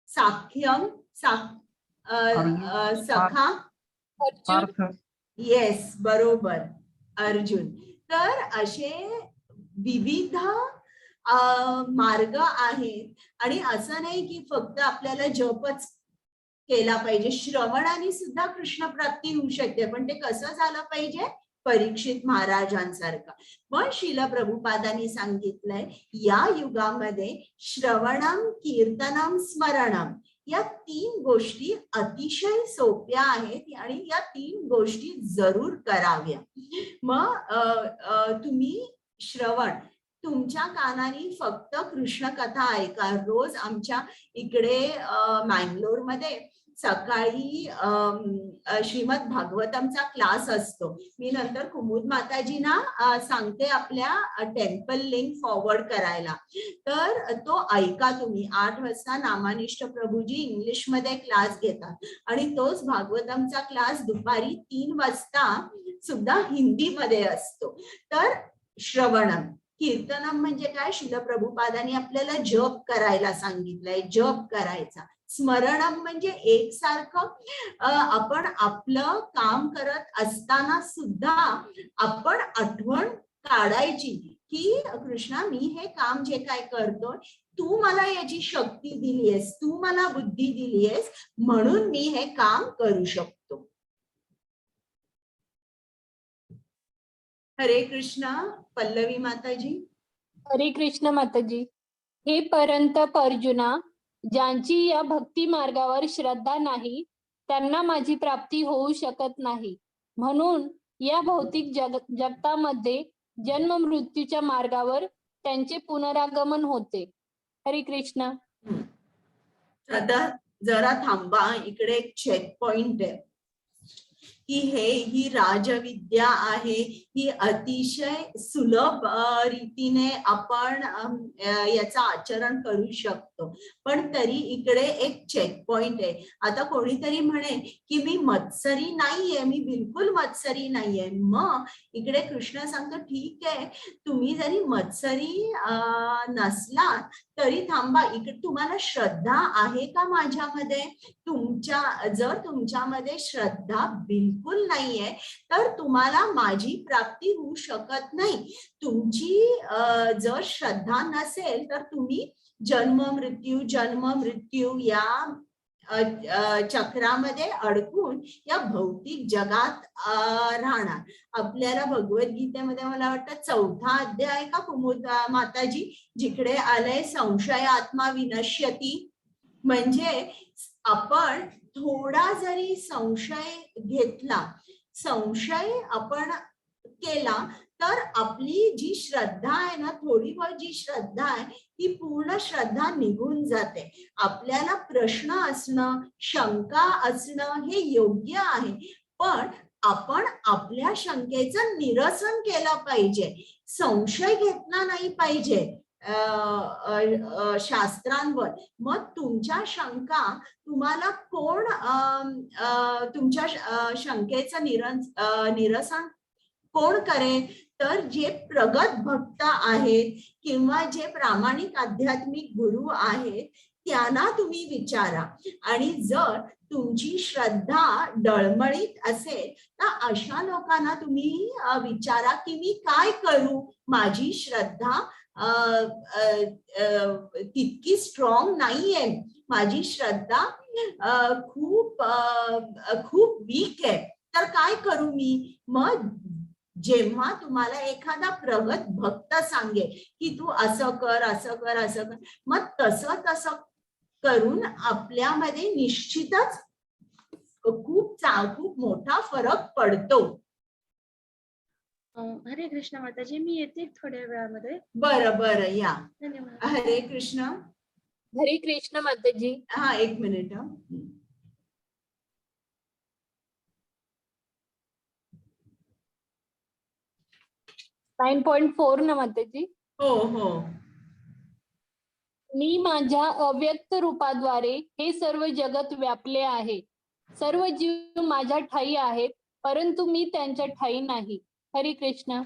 साख्यम सखा, अर्जुन. येस, बरोबर, अर्जुन. तर असे विविध मार्ग आहेत. आणि असं नाही की फक्त आपल्याला जपच केला पाहिजे, श्रवणाने सुद्धा कृष्ण प्राप्ती होऊ शकते. पण ते कसं झालं पाहिजे? परीक्षित महाराजांसारखं. मग श्रील प्रभुपादांनी सांगितलंय या युगामध्ये श्रवणम, कीर्तनम, स्मरणम या 3 गोष्टी अतिशय सोप्या आहेत आणि या 3 गोष्टी जरूर कराव्या. मग तुम्ही श्रवण, तुमच्या कानाने फक्त कृष्ण कथा ऐका. रोज आमच्या इकडे मँगलोर मध्ये सकाळी श्रीमद भागवतमचा क्लास असतो. मी नंतर कुमुद माताजींना सांगते आपल्या टेम्पल लिंक फॉरवर्ड करायला. तर तो ऐका तुम्ही. 8 वाजता नामानिष्ठ प्रभूजी इंग्लिश मध्ये क्लास घेतात आणि तोच भागवतमचा क्लास दुपारी 3 वाजता सुद्धा हिंदी मध्ये असतो. तर श्रवणम, कीर्तनम म्हणजे काय? श्रील प्रभुपादांनी आपल्याला जप करायला सांगितलंय, जप करायचा. स्मरणम म्हणजे एकसारखं आपण आपलं काम करत असताना सुद्धा आपण आठवण काढायची की कृष्णा, मी हे काम जे काय करतोय, तू मला याची शक्ती दिलीयस, तू मला बुद्धी दिलीयस, म्हणून मी हे काम करू शकतो. हरे कृष्णा. पल्लवी माताजी. हरे कृष्ण माताजी. हे परंतप अर्जुना, ज्यांची या भक्ती मार्गावर श्रद्धा नाही त्यांना माझी प्राप्ती होऊ शकत नाही. म्हणून या भौतिक जगतामध्ये जन्म मृत्यूच्या मार्गावर त्यांचे पुनरागमन होते. हरे कृष्ण. आता जरा थांबा, इकडे एक चेक पॉइंट आहे की ही राजविद्या आहे. ही अतिशय सुलभ रीतीने आपण याचं आचरण करू शकतो. पण तरी इकडे एक चेक पॉइंट आहे. आता कोणीतरी म्हणे की मी मत्सरी नाहीये, मी बिलकुल मत्सरी नाहीये. मग इकडे कृष्ण सांगतो ठीक आहे, तुम्ही जरी मत्सरी नसला तरी थांबा, इकडे तुम्हाला श्रद्धा आहे का माझ्यामध्ये? जर तुमच्यामध्ये श्रद्धा बिलकुल नाहीये तर तुम्हाला माझी प्राप्ती होऊ शकत नाही. तुमची जर श्रद्धा नसेल तर तुम्ही जन्म मृत्यू या चक्रामध्ये अडकून या भौतिक जगात राहणार. आपल्याला भगवद्गीतेमध्ये मला वाटतं 4था अध्याय का कुमुद माताजी, जिकडे आलंय संशय आत्मा विनश्यती. म्हणजे आपण थोडा जरी संशय घेतला, संशय आपण केला तर आपली जी श्रद्धा आहे ना, थोडी बहुत जी श्रद्धा आहे ती पूर्ण श्रद्धा निघून जाते. आपल्याला प्रश्न असणं, शंका असणं हे योग्य आहे, पण आपण आपल्या शंकेचं निरसन केलं पाहिजे. संशय घेतला नाही पाहिजे शास्त्रांवर. मग तुमच्या शंका तुम्हाला कोण तुमच्या शंकेचं निरसन कोण करेल? तर जे प्रगत भक्त आहेत किंवा जे प्रामाणिक आध्यात्मिक गुरु आहेत त्यांना तुम्ही विचारा. आणि जर तुमची श्रद्धा डळमळीत असेल तर अशा लोकांना तुम्ही विचारा की मी काय करू, माझी श्रद्धा तितकी स्ट्रॉंग नाहीये, माझी श्रद्धा खूप खूप वीक आहे, तर काय करू मी. मग जेव्हा तुम्हाला एखादा प्रगत भक्त सांगेल की तू असं कर असं कर असं कर, मग तसं करून आपल्यामध्ये निश्चितच खूप मोठा फरक पडतो. हरे कृष्ण माताजी, मी येते थोड्या वेळामध्ये. बरं या. धन्यवाद. हरे कृष्ण. हरे कृष्ण माताजी. हा, 1 मिनिट. 9.4 ना माताजी. हो. मी माझ्या अव्यक्त रूपाद्वारे हे सर्व जगत व्यापले आहे. सर्व जीव माझ्या ठाई आहेत, परंतु मी त्यांच्या ठाई नाही. हरे कृष्ण.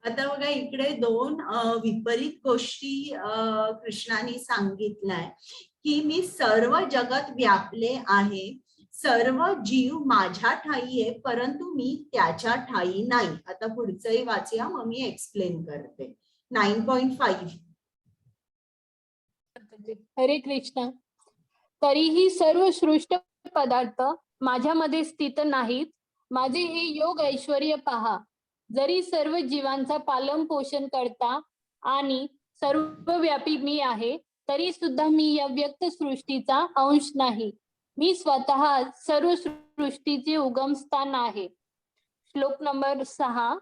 आता बघा, इकडे 2 विपरीत गोष्टी कृष्णाने सांगितलाय की मी सर्व जगत व्यापले आहे, सर्व जीव माझ्या ठाई आहे, परंतु मी त्याच्या ठाई नाही. आता पुढचंही वाचूया, मग मी एक्सप्लेन करते. 9.5. हरे कृष्ण. तरीही सर्व सृष्ट पदार्थ माझ्यामध्ये स्थित नाहीत. माझे हे योग ऐश्वर्य पहा. जरी सर्व जीवांचा पालन पोषण करता आणि सर्वव्यापी मी आहे, तरी सुद्धा मी या व्यक्त सृष्टीचा अंश नाही. मी स्वतः सर्व सृष्टीचे उगमस्थान आहे. श्लोक नंबर 6.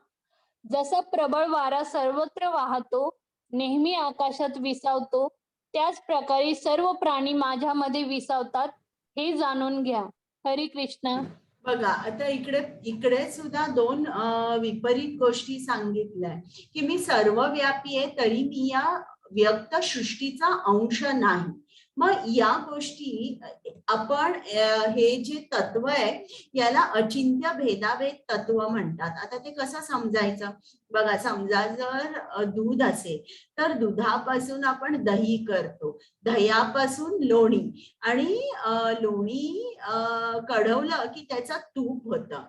जसा प्रबळ वारा सर्वत्र वाहतो, नेहमी आकाशात विसावतो, त्याच प्रकारे सर्व प्राणी माझ्यामध्ये विसावतात, हे जाणून घ्या. हरे कृष्ण. बघा, आता इकडे सुद्धा 2 विपरीत गोष्टी सांगितल्या की मी सर्वव्यापी आहे, तरी मी या व्यक्त सृष्टीचा अंश नाही. मग या गोष्टी आपण हे जे तत्व आहे याला अचिंत्य भेदाभेद तत्व म्हणतात. आता ते कसं समजायचं बघा, समजा जर दूध असेल तर दुधापासून आपण दही करतो, दह्यापासून लोणी, आणि लोणी कढवलं की त्याचं तूप होतं.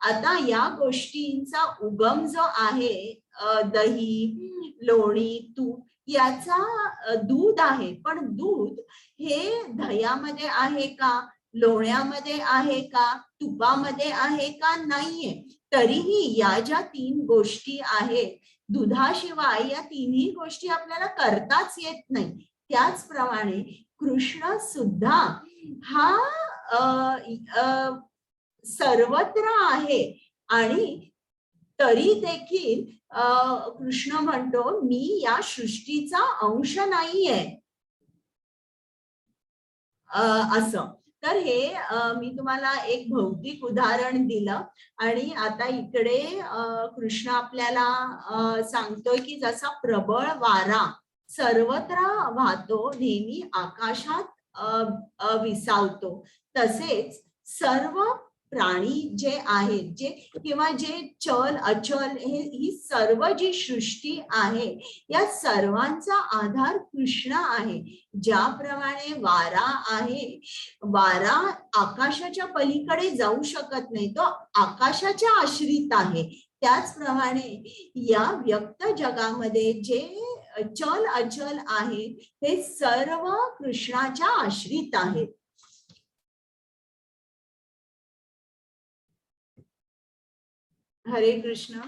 आता या गोष्टींचा उगम जो आहे, दही, लोणी, तूप, याचा दूध आहे. पण दूध हे दह्यामध्ये आहे का, लोण्यामध्ये आहे का, तुपामध्ये आहे का, नाहीये. तरीही या ज्या 3 गोष्टी आहेत, दुधाशिवाय या 3ही गोष्टी आपल्याला करताच येत नाही. त्याचप्रमाणे कृष्ण सुद्धा हा सर्वत्र आहे, आणि तरी देखील कृष्ण म्हणतो मी या सृष्टीचा अंश नाहीये असं. तर हे मी तुम्हाला एक भौतिक उदाहरण दिलं. आणि आता इकडे कृष्ण आपल्याला सांगतोय की जसा प्रबळ वारा सर्वत्र वाहतो, नेहमी आकाशात विसावतो, तसेच सर्व प्राणी जे आहेत, जे किंवा जे चल अचल, ही सर्व जी सृष्टी आहे, या सर्वांचा आधार कृष्ण आहे. ज्याप्रमाणे वारा आहे, वारा आकाशाच्या पलीकडे जाऊ शकत नाही, तो आकाशाच्या आश्रित आहे. त्याचप्रमाणे या व्यक्त जगामध्ये जे चल अचल आहे ते सर्व कृष्णाच्या आश्रित आहेत. हरे कृष्ण.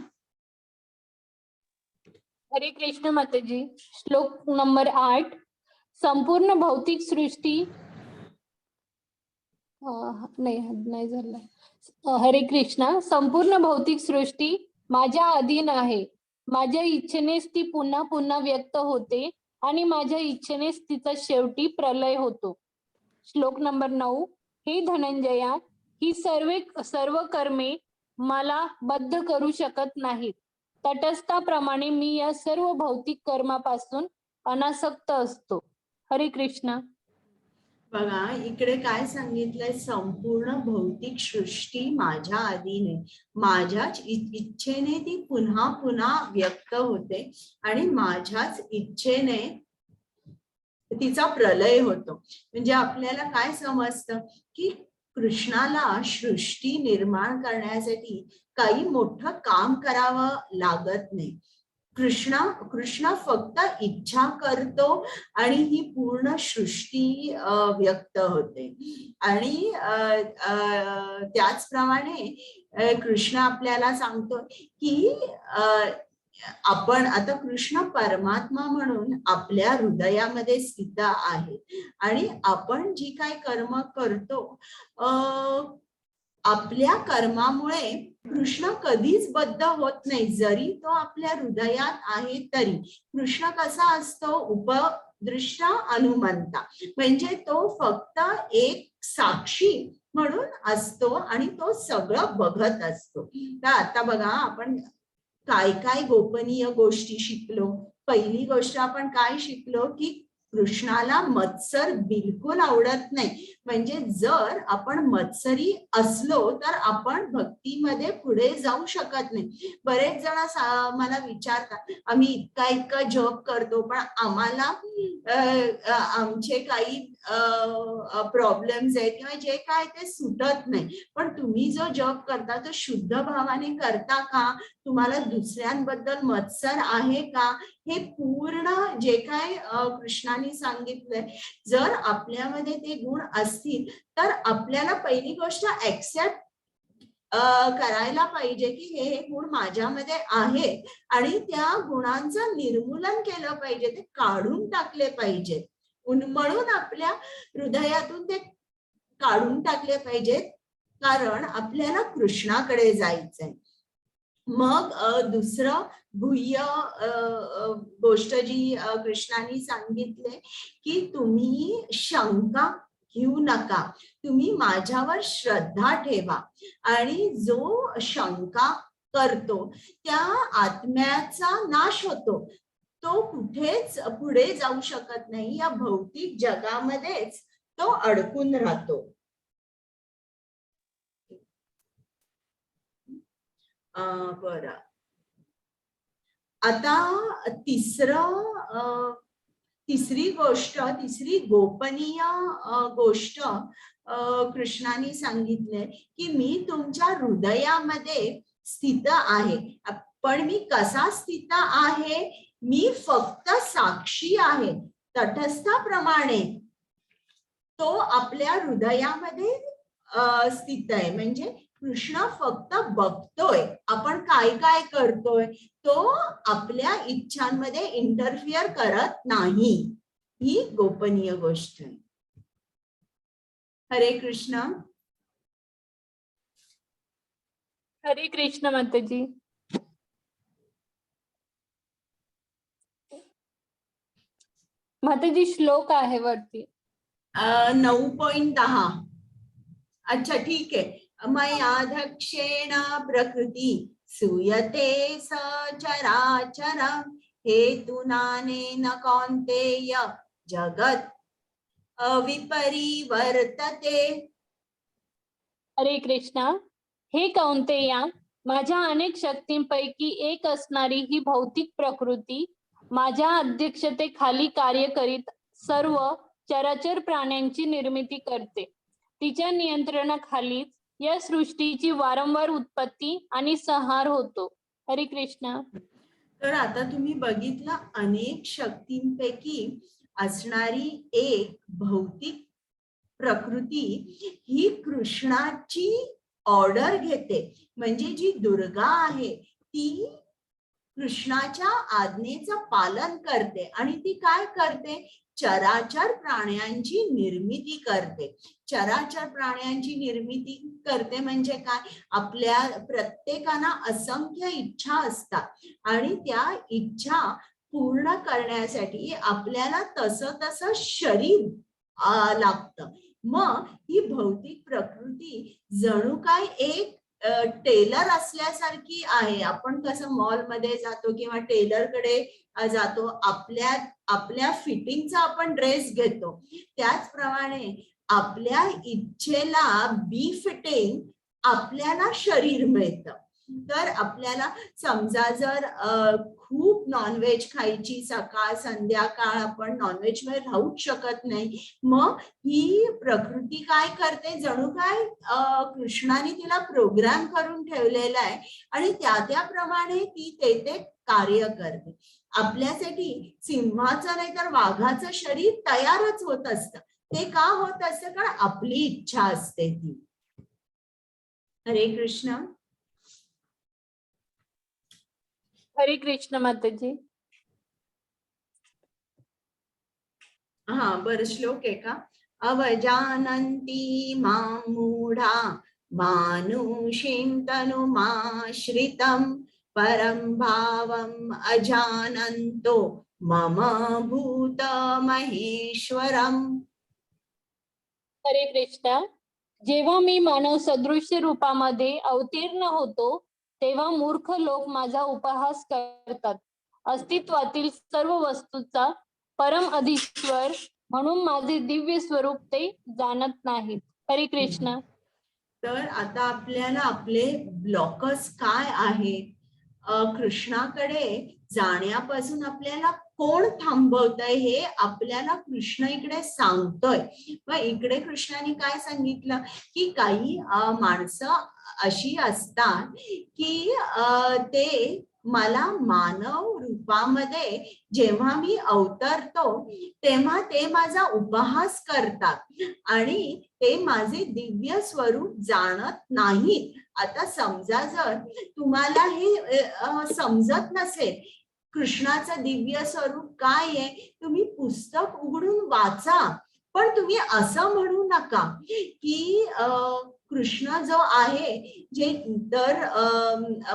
हरे कृष्ण माताजी. श्लोक नंबर 8. संपूर्ण भौतिक सृष्टी नाही झालं. हरे कृष्ण. संपूर्ण भौतिक सृष्टी माझ्या अधीन आहे. माझ्या इच्छेनेच ती पुन्हा पुन्हा व्यक्त होते आणि माझ्या इच्छेनेच तिचा शेवटी प्रलय होतो. श्लोक नंबर 9. हे धनंजया, ही सर्व कर्मे मला बद्ध करू शकत नाहीत. तटस्थाप्रमाणे मी या सर्व भौतिक कर्मापासून अनासक्त असतो. हरे कृष्ण. बघा, इकडे काय सांगितलंय, संपूर्ण भौतिक सृष्टी माझ्या अधीन आहे, माझ्याच इच्छेने ती पुन्हा पुन्हा व्यक्त होते आणि माझ्याच इच्छेने तिचा प्रलय होतो. म्हणजे आपल्याला काय समजतं की कृष्णाला सृष्टी निर्माण करण्यासाठी काही मोठं काम करावं लागत नाही. कृष्ण फक्त इच्छा करतो आणि ही पूर्ण सृष्टी व्यक्त होते. आणि त्याचप्रमाणे कृष्ण आपल्याला सांगतो की आपण आता कृष्ण परमात्मा म्हणून आपल्या हृदयामध्ये स्थित आहे आणि आपण जी काय कर्म करतो आपल्या कर्मामुळे कृष्ण कधीच बद्ध होत नाही. जरी तो आपल्या हृदयात आहे तरी कृष्ण कसा असतो, उपदृष्ट अनुमंता, म्हणजे तो फक्त एक साक्षी म्हणून असतो आणि तो सगळं बघत असतो. तर आता बघा आपण काय काय गोपनीय गोष्टी शिकलो. पहिली गोष्ट आपण काय शिकलो की कृष्णाला मत्सर बिलकुल आवडत नाही. म्हणजे जर आपण मत्सरी असलो तर आपण भक्तीमध्ये पुढे जाऊ शकत नाही. बरेच जण मला विचारतात, आम्ही इतका जप करतो पण आम्हाला आमचे काही प्रॉब्लेम्स आहेत किंवा जे काय ते सुटत नाही. पण तुम्ही जो जप करता तो शुद्ध भावाने करता का? तुम्हाला दुसऱ्यांबद्दल मत्सर आहे का? हे पूर्ण जे काय कृष्णाने सांगितलंय, जर आपल्यामध्ये ते गुण असतील तर आपल्याला पहिली गोष्ट ऍक्सेप्ट करायला पाहिजे की हे गुण माझ्यामध्ये आहे आणि त्या गुणांचं निर्मूलन केलं पाहिजे, ते काढून टाकले पाहिजे. म्हणून आपल्या हृदयातून ते काढून टाकले पाहिजेत, कारण आपल्याला कृष्णाकडे जायचंय. मग दुसरं गुह्य गोष्ट जी कृष्णाने सांगितले की तुम्ही शंका घेऊ नका, तुम्ही माझ्यावर श्रद्धा ठेवा. आणि जो शंका करतो त्या आत्म्याचा नाश होतो, तो कुठेच पुढे जाऊ शकत नाही, या भौतिक जगामध्येच तो अडकून राहतो. बरं, आता तिसरी गोपनीय गोष्ट कृष्णाने सांगितले की मी तुमच्या हृदयामध्ये स्थित आहे. पण मी कसा स्थित आहे? मी फक्त साक्षी आहे, तटस्थाप्रमाणे तो आपल्या हृदयामध्ये स्थित आहे. म्हणजे कृष्ण फक्त बघतोय आपण काय काय करतोय, तो आपल्या इच्छांमध्ये इंटरफिअर करत नाही. ही गोपनीय गोष्ट आहे. हरे कृष्ण. हरे कृष्ण माताजी. माताजी श्लोक आहे वरती 9.10. अच्छा ठीक आहे. मयाध्यक्षेण प्रकृती सूयते सचराचर हेतुनानेन कौन्तेय जगत अविपरिवर्तते. हरे कृष्णा. हे कौन्तेया, माझ्या अनेक शक्तींपैकी एक असणारी ही भौतिक प्रकृती माझ्या अध्यक्षतेखाली कार्य करीत सर्व चराचर प्राण्यांची निर्मिती करते. तिच्या नियंत्रणाखालीच या सृष्टीची वारंवार उत्पत्ती आणि संहार होतो. हरे कृष्णा. तर आता तुम्ही बघितलं, अनेक शक्तींपैकी असणारी एक भौतिक प्रकृती ही कृष्णाची ऑर्डर घेते. म्हणजे जी दुर्गा आहे ती कृष्णाच्या आज्ञेचं पालन करते आणि ती काय करते? चराचर प्राण्यांची निर्मिती करते. चराचर प्राण्यांची निर्मिती करते म्हणजे काय? आपल्या प्रत्येकाला असंख्य इच्छा असतात आणि त्या इच्छा पूर्ण करण्यासाठी आपल्याला तसं शरीर लागतं. मग ही भौतिक प्रकृती जणू काय एक टेलर असल्यासारखी आहे. आपण कसं मॉलमध्ये जातो किंवा टेलरकडे जातो, आपल्या फिटिंगचा आपण ड्रेस घेतो, त्याचप्रमाणे आपल्या इच्छेला बी फिटिंग आपल्याला शरीर मिळतं. तर आपल्याला समजा जर खूप नॉनव्हेज खायची, सकाळ संध्याकाळ आपण नॉनव्हेज मध्ये राहूच शकत नाही. मग ही प्रकृती काय करते, जणू काय कृष्णाने तिला प्रोग्राम करून ठेवलेला आहे आणि त्याप्रमाणे ती ते कार्य करते. आपल्यासाठी सिंहाचं नाही तर वाघाचं शरीर तयारच होत असतं. ते का होत असतं, कारण आपली इच्छा असते ती. हरे कृष्ण. हरे कृष्ण माताजी. हा बरं, श्लोक आहे का? अवजानन्ति मां मूढा मानुषीं तनुमाश्रितं परं भावम् अजानन्तो मम भूत महेश्वरम्. हरे कृष्ण. जेव्हा मी मानव सदृश्य रूपामध्ये अवतीर्ण होतो तेव्हा मूर्ख लोक माझा उपहास करतात. अस्तित्वातील सर्व वस्तूचा परम अधीश्वर म्हणून माझे दिव्य स्वरूप ते जाणत नाहीत. हरे कृष्ण. तर आता आपल्याला आपले ब्लॉकर्स काय आहेत, कृष्णाकडे जाण्यापासून आपल्याला कोण थांबवतंय हे आपल्याला कृष्ण इकडे सांगतोय. मग इकडे कृष्णाने काय सांगितलं की काही माणसं अशी असतात की ते मला मानव रूपामध्ये जेव्हा मी अवतरतो तेव्हा ते माझा उपहास करतात आणि ते माझे दिव्य स्वरूप जाणत नाहीत. आता समजा जर तुम्हाला हे समजत नसेल कृष्णाचं दिव्य स्वरूप काय आहे, तुम्ही पुस्तक उघडून वाचा, पण तुम्ही असं म्हणू नका की कृष्ण जो आहे, जे इतर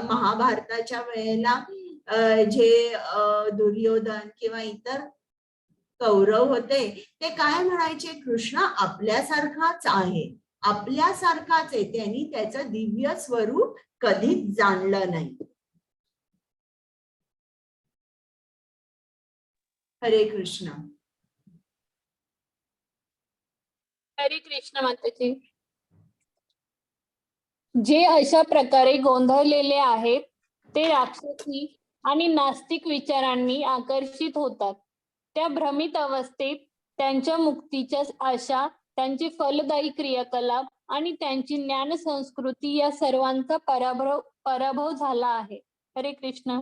महाभारताच्या वेळेला जे दुर्योधन किंवा इतर कौरव होते ते काय म्हणायचे, कृष्ण आपल्यासारखाच आहे, आपल्यासारखाच आहे, त्यांनी त्याचं दिव्य स्वरूप कधीच जाणलं नाही. हरे कृष्ण. हरे कृष्ण माताजी. जे अशा प्रकारे गोंधळलेले आहेत ते राक्षसी आणि नास्तिक विचारांनी आकर्षित होतात. त्या भ्रमित अवस्थेत त्यांच्या मुक्तीच्या आशा, त्यांचे फलदायी क्रियाकलाप आणि त्यांची ज्ञान संस्कृती या सर्वांचा पराभव झाला आहे. हरे कृष्ण.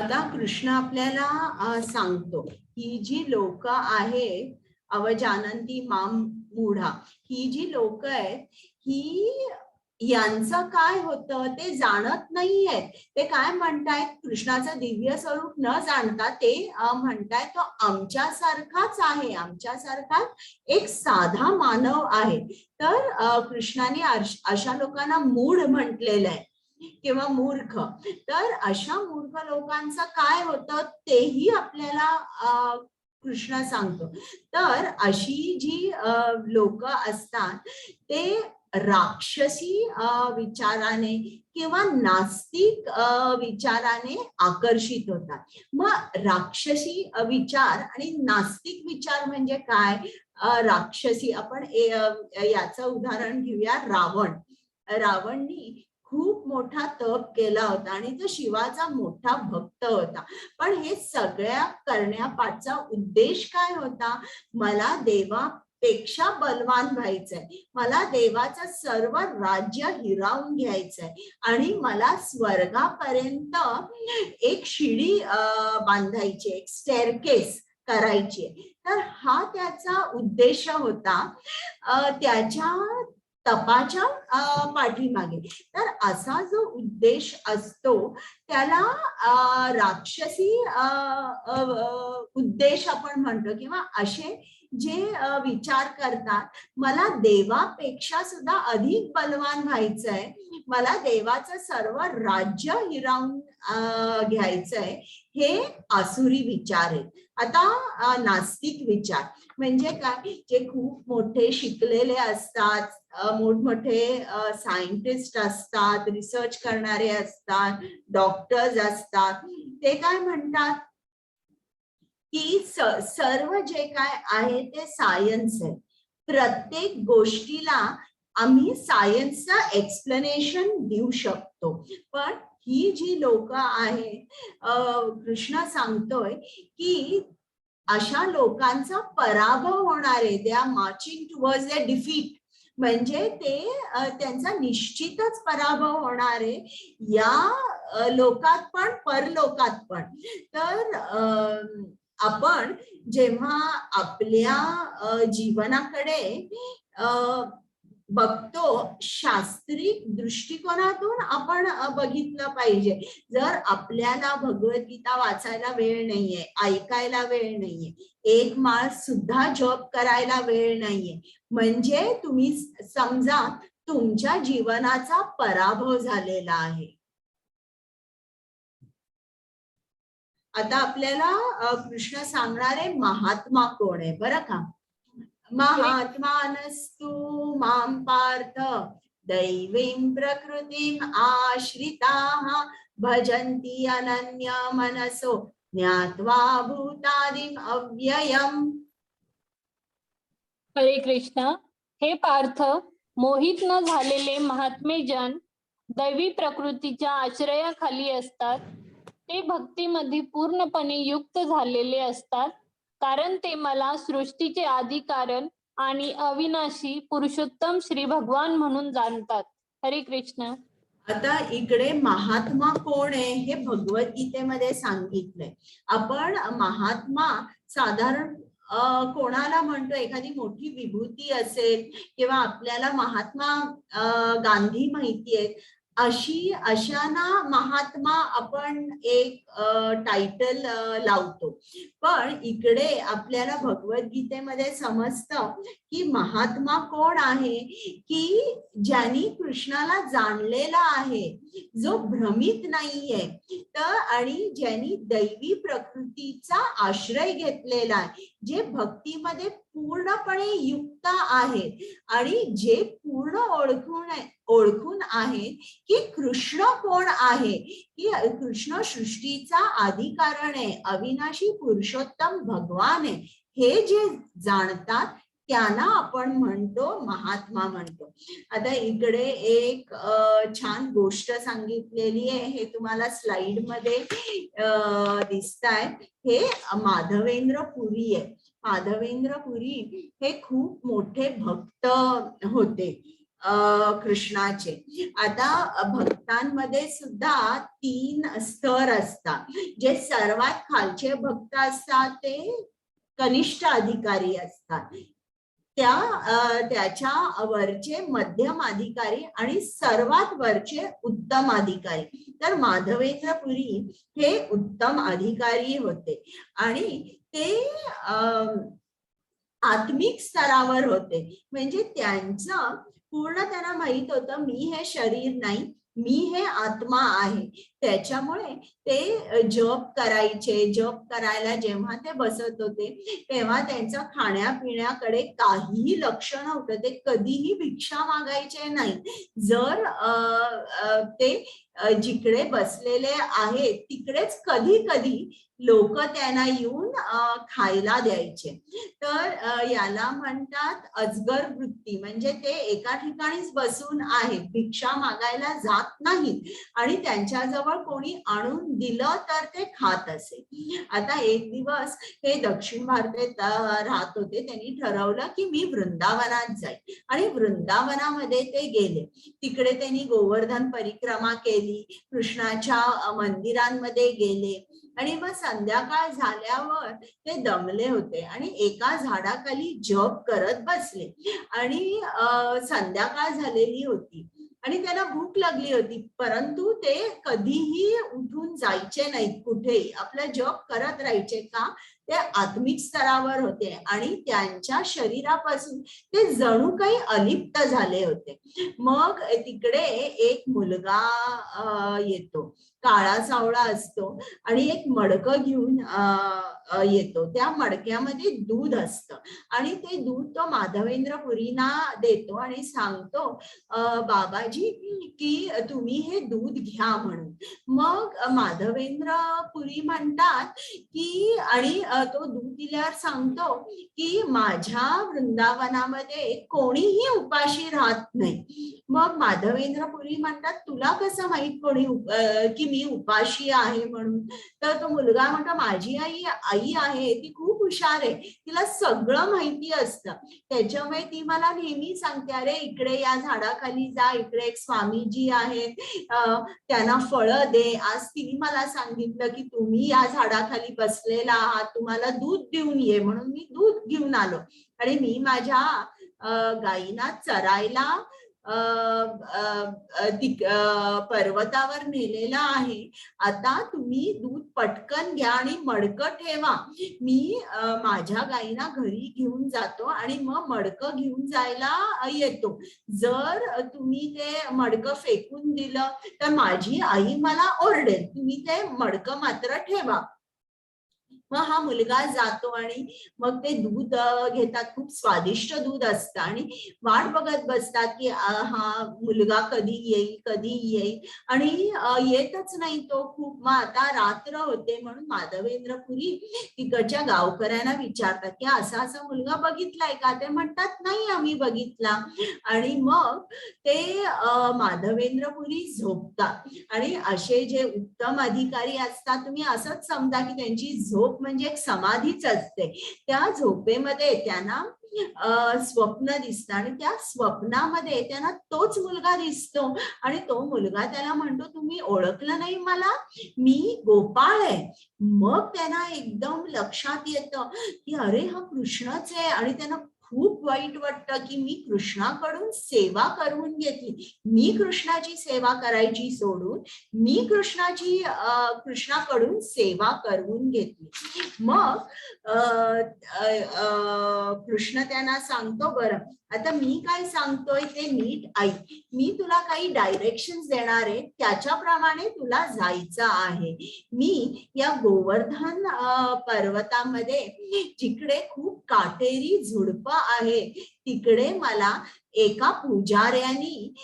आता कृष्ण आपल्याला सांगतो ही जी लोक आहेत, अवजानंती मां मूढा, ही जी लोक आहेत ही यांचं काय होतं ते जाणत नाहीयेत. ते काय म्हणतायत, कृष्णाचं दिव्य स्वरूप न जाणता ते म्हणतायत तो आमच्यासारखाच आहे, आमच्यासारखा एक साधा मानव आहे. तर कृष्णाने अशा लोकांना मूढ म्हटलेलं आहे किंवा मूर्ख. तर अशा मूर्ख लोकांचं काय होतं तेही आपल्याला कृष्ण सांगतो. तर अशी जी लोक असतात ते राक्षसी विचाराने किंवा नास्तिक विचाराने आकर्षित होतात. मग राक्षसी विचार आणि नास्तिक विचार म्हणजे काय? राक्षसी आपण याचं उदाहरण घेऊया. रावणनी खूप मोठा तप केला होता आणि तो शिवाचा मोठा भक्त होता. पण हे सगळ्या करण्यापाठचा उद्देश काय होता? मला देवापेक्षा बलवान व्हायचंय, मला देवाचं सर्व राज्य हिरावून घ्यायचंय आणि मला स्वर्गापर्यंत एक शिडी बांधायची, एक स्टेअरकेस करायची. तर हा त्याचा उद्देश होता त्याच्या तपाच्या पाठीमागे. तर असा जो उद्देश असतो त्याला राक्षसी उद्देश आपण म्हणतो, किंवा असे जे विचार करतात मला देवापेक्षा सुद्धा अधिक बलवान व्हायचंय, मला देवाचं सर्व राज्य हिरावून घ्यायचंय, हे आसुरी विचार आहेत. आता नास्तिक विचार म्हणजे काय? जे खूप मोठे शिकलेले असतात, मोठमोठे सायंटिस्ट असतात, रिसर्च करणारे असतात, डॉक्टर्स असतात, ते काय म्हणतात की सर्व जे काय आहे ते सायन्स आहे, प्रत्येक गोष्टीला आम्ही सायन्सचं एक्सप्लेनेशन देऊ शकतो. पण ही जी लोक आहे, कृष्ण सांगतोय की अशा लोकांचा पराभव होणार आहे. They are marching towards the defeat, म्हणजे ते त्यांचा निश्चितच पराभव होणार आहे, या लोकात पण परलोकात पण. तर आपण जेव्हा आपल्या जीवनाकडे बघतो, शास्त्रीय दृष्टिकोनातून आपण बघितलं पाहिजे. जर आपल्याला भगवद्गीता वाचायला वेळ नाहीये, ऐकायला वेळ नाहीये, एक माळ सुद्धा जप करायला वेळ नाहीये, म्हणजे तुम्ही समजा तुमच्या जीवनाचा पराभव झालेला आहे. आता आपल्याला कृष्ण सांगणारे महात्मा कोण आहे बरं का. महात्मानस्तु मां पार्थ दैवीं प्रकृतिम आश्रिताः भजन्ति अनन्य मनसो ज्ञात्वा भूतादिम अव्ययम्. हरे कृष्ण. हे पार्थ, मोहित न झालेले महात्मे जन दैवी प्रकृतीच्या आश्रयाखाली असतात. ते भक्तीमध्ये पूर्णपणे युक्त झालेले असतात, कारण ते मला सृष्टीचे आदी कारण आणि अविनाशी पुरुषोत्तम श्री भगवान म्हणून जाणतात. हरे कृष्ण. आता इकडे महात्मा कोण आहे हे भगवद्गीतेमध्ये सांगितलंय. आपण महात्मा साधारण कोणाला म्हणतो, एखादी मोठी विभूती असेल किंवा आपल्याला महात्मा गांधी माहिती आहे, अशांना महात्मा आपण एक टायटल लावतो. पण इकडे आपल्याला भगवद्गीतेमध्ये समजतं की महात्मा कोण आहे, की ज्यांनी कृष्णाला जाणलेला आहे, जो भ्रमित नाहीये, तर आणि ज्यांनी दैवी प्रकृतीचा आश्रय घेतलेला आहे, जे भक्तीमध्ये पूर्णपणे युक्त आहेत आणि जे पूर्ण ओळखून आहेत की कृष्ण कोण आहे, की कृष्ण सृष्टीचा आदी कारण आहे, अविनाशी पुरुषोत्तम भगवान आहे, हे जे जाणतात त्यांना आपण म्हणतो महात्मा म्हणतो. आता इकडे एक छान गोष्ट सांगितलेली आहे, हे तुम्हाला स्लाइड मध्ये दिसताय. हे माधवेंद्र पुरी आहे. माधवेंद्र पुरी हे खूप मोठे भक्त होते कृष्णाचे. आता भक्तांमध्ये सुद्धा 3 स्तर असतात. जे सर्वात खालचे भक्त असतात ते कनिष्ठ अधिकारी असतात, त्याच्या वरचे मध्यम अधिकारी आणि सर्वात वरचे उत्तम अधिकारी. तर माधवेंद्र पुरी हे उत्तम अधिकारी होते आणि ते आत्मिक स्तरावर होते. म्हणजे त्यांचं पूर्ण त्यांना माहित होतं, मी हे शरीर नाही, मी हे आत्मा आहे. त्याच्यामुळे ते जप करायचे. जप करायला जेव्हा ते बसत होते तेव्हा त्यांचं खाण्यापिण्याकडे काहीही लक्ष नव्हतं. ते कधीही भिक्षा मागायचे नाही. जर ते जिकडे बसलेले आहेत तिकडेच कधी कधी लोक त्यांना येऊन खायला द्यायचे. तर याला म्हणतात अजगर वृत्ती. म्हणजे ते एका ठिकाणीच बसून आहेत, भिक्षा मागायला जात नाहीत आणि त्यांच्याजवळ कोणी आणून दिलं तर ते खात असे. आता एक दिवस हे दक्षिण भारतात राहत होते. त्यांनी ठरवलं की मी वृंदावनात जाईल आणि वृंदावनामध्ये ते गेले. तिकडे त्यांनी गोवर्धन परिक्रमा केली, कृष्णाच्या मंदिरांमध्ये गेले आणि मग संध्याकाळ झाल्यावर ते दमले होते आणि एका झाडाखाली जप करत बसले आणि संध्याकाळ झालेली होती आणि त्यांना भूक लागली होती. परंतु ते कधीही उठून जायचे नाहीत कुठेही, आपलं जप करत राहायचे. का? ते आत्मिक स्तरावर होते आणि त्यांच्या शरीरापासून ते जणू काही अलिप्त झाले होते. मग तिकडे एक मुलगा येतो, काळा सावळा असतो आणि एक मडकं घेऊन येतो. त्या मडक्यामध्ये दूध असतं आणि ते दूध तो माधवेंद्र पुरींना देतो आणि सांगतो बाबाजी की तुम्ही हे दूध घ्या म्हणून. मग माधवेंद्र पुरी म्हणतात की आणि तो दूध दिल्यावर सांगतो की माझ्या वृंदावनामध्ये कोणीही उपाशी राहत नाही. मग माधवेंद्रपुरी म्हणतात तुला कसं माहित की मी उपाशी आहे म्हणून. तर तो मुलगा म्हणतो माझी आई आहे, ती खूप हुशार आहे, तिला सगळं माहिती असतं. त्याच्यामुळे ती मला नेहमी सांगते अरे इकडे या झाडाखाली जा, इकडे एक स्वामीजी आहेत, त्यांना फळं दे. आज तिने मला सांगितलं की तुम्ही या झाडाखाली बसलेला आहात, तुम्हाला दूध देऊन ये, म्हणून मी दूध घेऊन आलो. आणि मी माझ्या गायींना चरायला पर्वतावर नेलेला आहे. आता तुम्ही दूध पटकन घ्या आणि मडकं ठेवा, मी माझ्या गायींना घरी घेऊन जातो आणि मग मडकं घेऊन जायला येतो. जर तुम्ही ते मडकं फेकून दिलं तर माझी आई मला ओरडेल, तुम्ही ते मडकं मात्र ठेवा. मग हा मुलगा जातो आणि मग ते दूध घेतात, खूप स्वादिष्ट दूध असतं आणि वाट बघत बसतात की हा मुलगा कधी येईल आणि येतच नाही तो खूप. मग आता रात्र होते म्हणून माधवेंद्रपुरी तिकडच्या गावकऱ्यांना विचारतात की असा मुलगा बघितलाय का? ते म्हणतात नाही आम्ही बघितला. आणि मग ते माधवेंद्रपुरी झोपतात. आणि असे जे उत्तम अधिकारी असतात, तुम्ही असंच समजा की त्यांची झोप म्हणजे एक समाधीच असते. त्या झोपेमध्ये त्यांना स्वप्न दिसतं आणि त्या स्वप्नामध्ये त्यांना तोच मुलगा दिसतो आणि तो मुलगा त्याला म्हणतो तुम्ही ओळखलं नाही मला, मी गोपाळ आहे. मग त्यांना एकदम लक्षात येतं की अरे हा कृष्णच आहे. आणि त्यांना खूप वाईट वाटतं की मी कृष्णाकडून सेवा करून घेतली, मी कृष्णाची सेवा करायची सोडून मी कृष्णाकडून सेवा करून घेतली. मग कृष्ण त्यांना सांगतो बरं आता मी काय सांगतोय ते नीट ऐक, मी तुला काही डायरेक्शन देणार आहे, त्याच्याप्रमाणे तुला जायचं आहे. मी या गोवर्धन पर्वतामध्ये जिकडे खूप काटेरी झुडपं आहे तिकडे मला एका पुजाऱ्यानी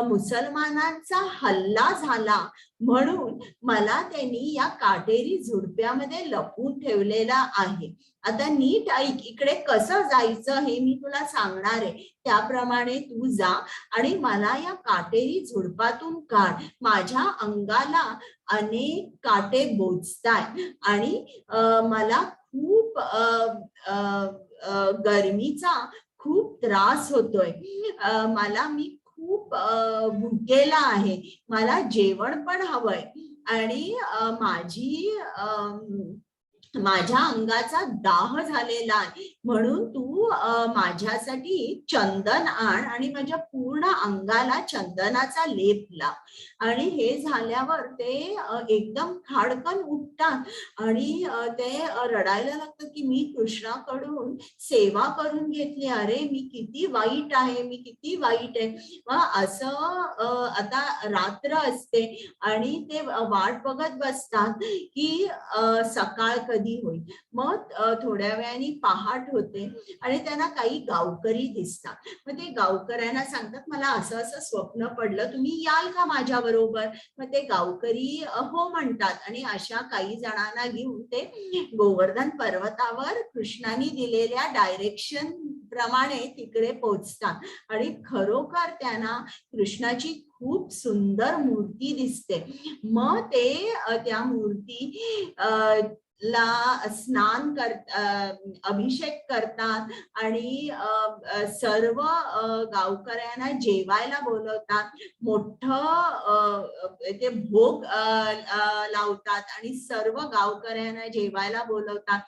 मुसलमानांचा हल्ला झाला म्हणून मला त्यांनी या काटेरी झुडप्यामध्ये लपवून ठेवलेला आहे. आता नीट ऐक, इकडे कसं जायचं हे मी तुला सांगणार आहे, त्याप्रमाणे तू जा आणि मला या काटेरी झुडपातून काढ. माझ्या अंगाला अनेक काटे बोचताय आणि मला खूप गरमीचा खूप त्रास होतोय. मी खूप भुकेला आहे, मला जेवण पण हवंय आणि माझ्या अंगाचा दाह झालेला आहे, म्हणून तू माझ्यासाठी चंदन आण आणि माझ्या पूर्ण अंगाला चंदनाचा लेप लाव. आणि हे झाल्यावर ते एकदम खाडकन उठतात आणि ते रडायला लागतात की मी कृष्णाकडून सेवा करून घेतली, अरे मी किती वाईट आहे, मी किती वाईट आहे. मग असं आता रात्र असते आणि ते वाट बघत बसतात की सकाळ कधी होईल. मग थोड्या वेळाने पहाट होते आणि त्यांना काही गावकरी दिसतात. मग ते गावकऱ्यांना सांगतात मला असं स्वप्न पडलं, तुम्ही याल का माझ्या बरोबर? मग ते गावकरी हो म्हणतात आणि अशा काही जणांना घेऊन ते गोवर्धन पर्वतावर कृष्णाने दिलेल्या डायरेक्शन प्रमाणे तिकडे पोहोचतात आणि खरोखर त्यांना कृष्णाची खूप सुंदर मूर्ती दिसते. मग ते त्या मूर्ती ला स्नान अभिषेक करतात आणि सर्व गावकऱ्यांना जेवायला बोलवतात, मोठं ते भोग लावतात आणि सर्व गावकऱ्यांना जेवायला बोलवतात,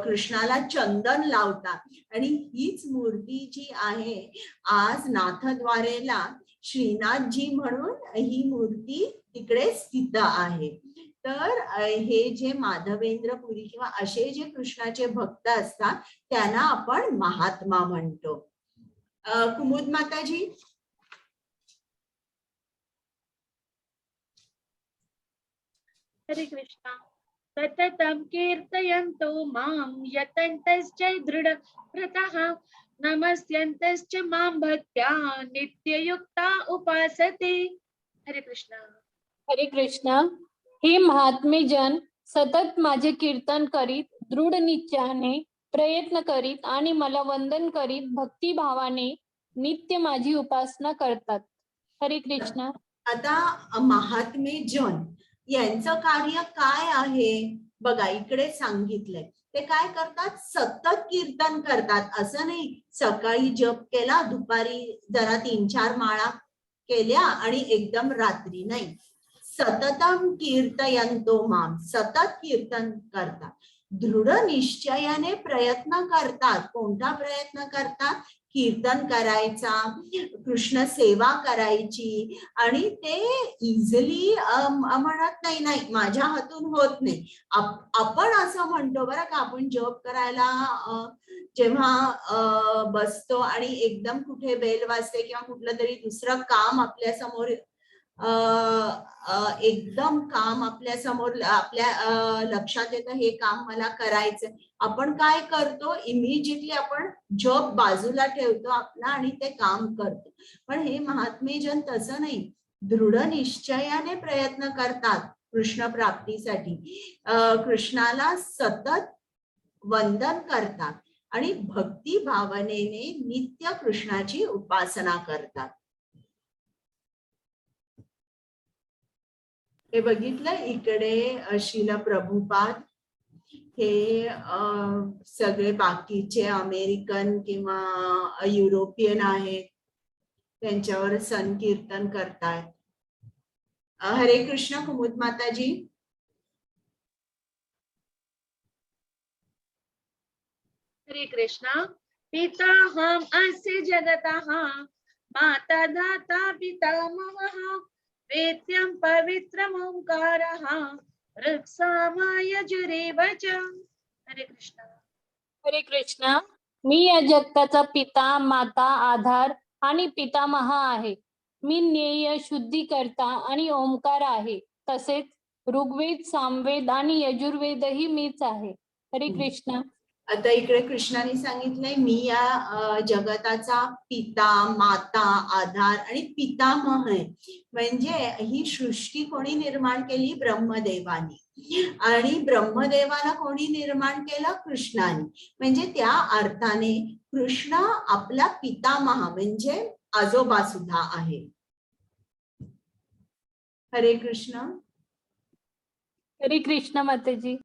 कृष्णाला चंदन लावतात. आणि हीच मूर्ती जी आहे आज नाथद्वारेला श्रीनाथजी म्हणून ही मूर्ती तिकडे स्थित आहे. तर हे जे माधवेंद्रपुरी किंवा असे जे कृष्णाचे भक्त असतात त्यांना आपण महात्मा म्हणतो. कुमुद माताजी. हरे कृष्णा. सततं कीर्तयन्तो मां यतन्तश्च दृढव्रतः नमस्यन्तश्च मां भक्त्या नित्ययुक्ता उपासते. हरे कृष्णा. हरे कृष्णा. हे महात्मे जन सतत माझे कीर्तन करीत दृढ निश्चयाने प्रयत्न करीत आणि मला वंदन करीत भक्तिभावाने नित्य माझी उपासना करतात. हरे कृष्ण. आता महात्मे जन यांचं कार्य काय आहे बघा, इकडे सांगितलंय. ते काय करतात? सतत कीर्तन करतात. असं नाही सकाळी जप केला, दुपारी जरा 3-4 माळा केल्या आणि एकदम रात्री नाही. सततम कीर्तयंतो माम, सतत कीर्तन करतात. दृढ निश्चयाने प्रयत्न करतात. कोणता प्रयत्न करतात? कीर्तन करायचा, कृष्ण सेवा करायची. आणि ते इझिली म्हणत नाही माझ्या हातून होत नाही. आपण असं म्हणतो बरं का, आपण जॉब करायला जेव्हा बसतो आणि एकदम कुठे बेल वाजते किंवा कुठलं तरी दुसरं काम आपल्या समोर एकदम काम आपल्या समोर आपल्या लक्षात येतं, हे काम मला करायचं, आपण काय करतो? इमिजिएटली आपण जॉब बाजूला ठेवतो आपला आणि ते काम करतो. पण हे महात्मे जन तसं नाही, दृढ निश्चयाने प्रयत्न करतात कृष्ण प्राप्तीसाठी. कृष्णाला सतत वंदन करतात आणि भक्ती भावनेने नित्य कृष्णाची उपासना करतात. हे बघितलं इकडे श्रील प्रभुपाद हे सगळे बाकीचे अमेरिकन किंवा युरोपियन आहेत, त्यांच्यावर संकीर्तन करतायत. हरे कृष्ण कुमुद माताजी. हरे कृष्णा. पिता हम अस्य जगतः, माता दाता पितामहः, वेद्यं पवित्रम् ओंकारः, ऋक्सामायजुरेव च. हरे कृष्णा. हरे कृष्ण. मी या जगताचा पिता, माता, आधार आणि पितामह आहे. मी ज्ञेय, शुद्धीकर्ता आणि ओंकार आहे. तसेच ऋग्वेद, सामवेद आणि यजुर्वेदही मीच आहे. हरे कृष्ण. आता इकडे कृष्णाने सांगितलंय मी या जगताचा पिता, माता, आधार आणि पितामह आहे. म्हणजे ही सृष्टी कोणी निर्माण केली? ब्रह्मदेवाने. आणि ब्रह्मदेवाला कोणी निर्माण केलं? कृष्णाने. म्हणजे त्या अर्थाने कृष्ण आपला पितामह म्हणजे आजोबा सुद्धा आहे. हरे कृष्ण. हरे कृष्ण मातेजी.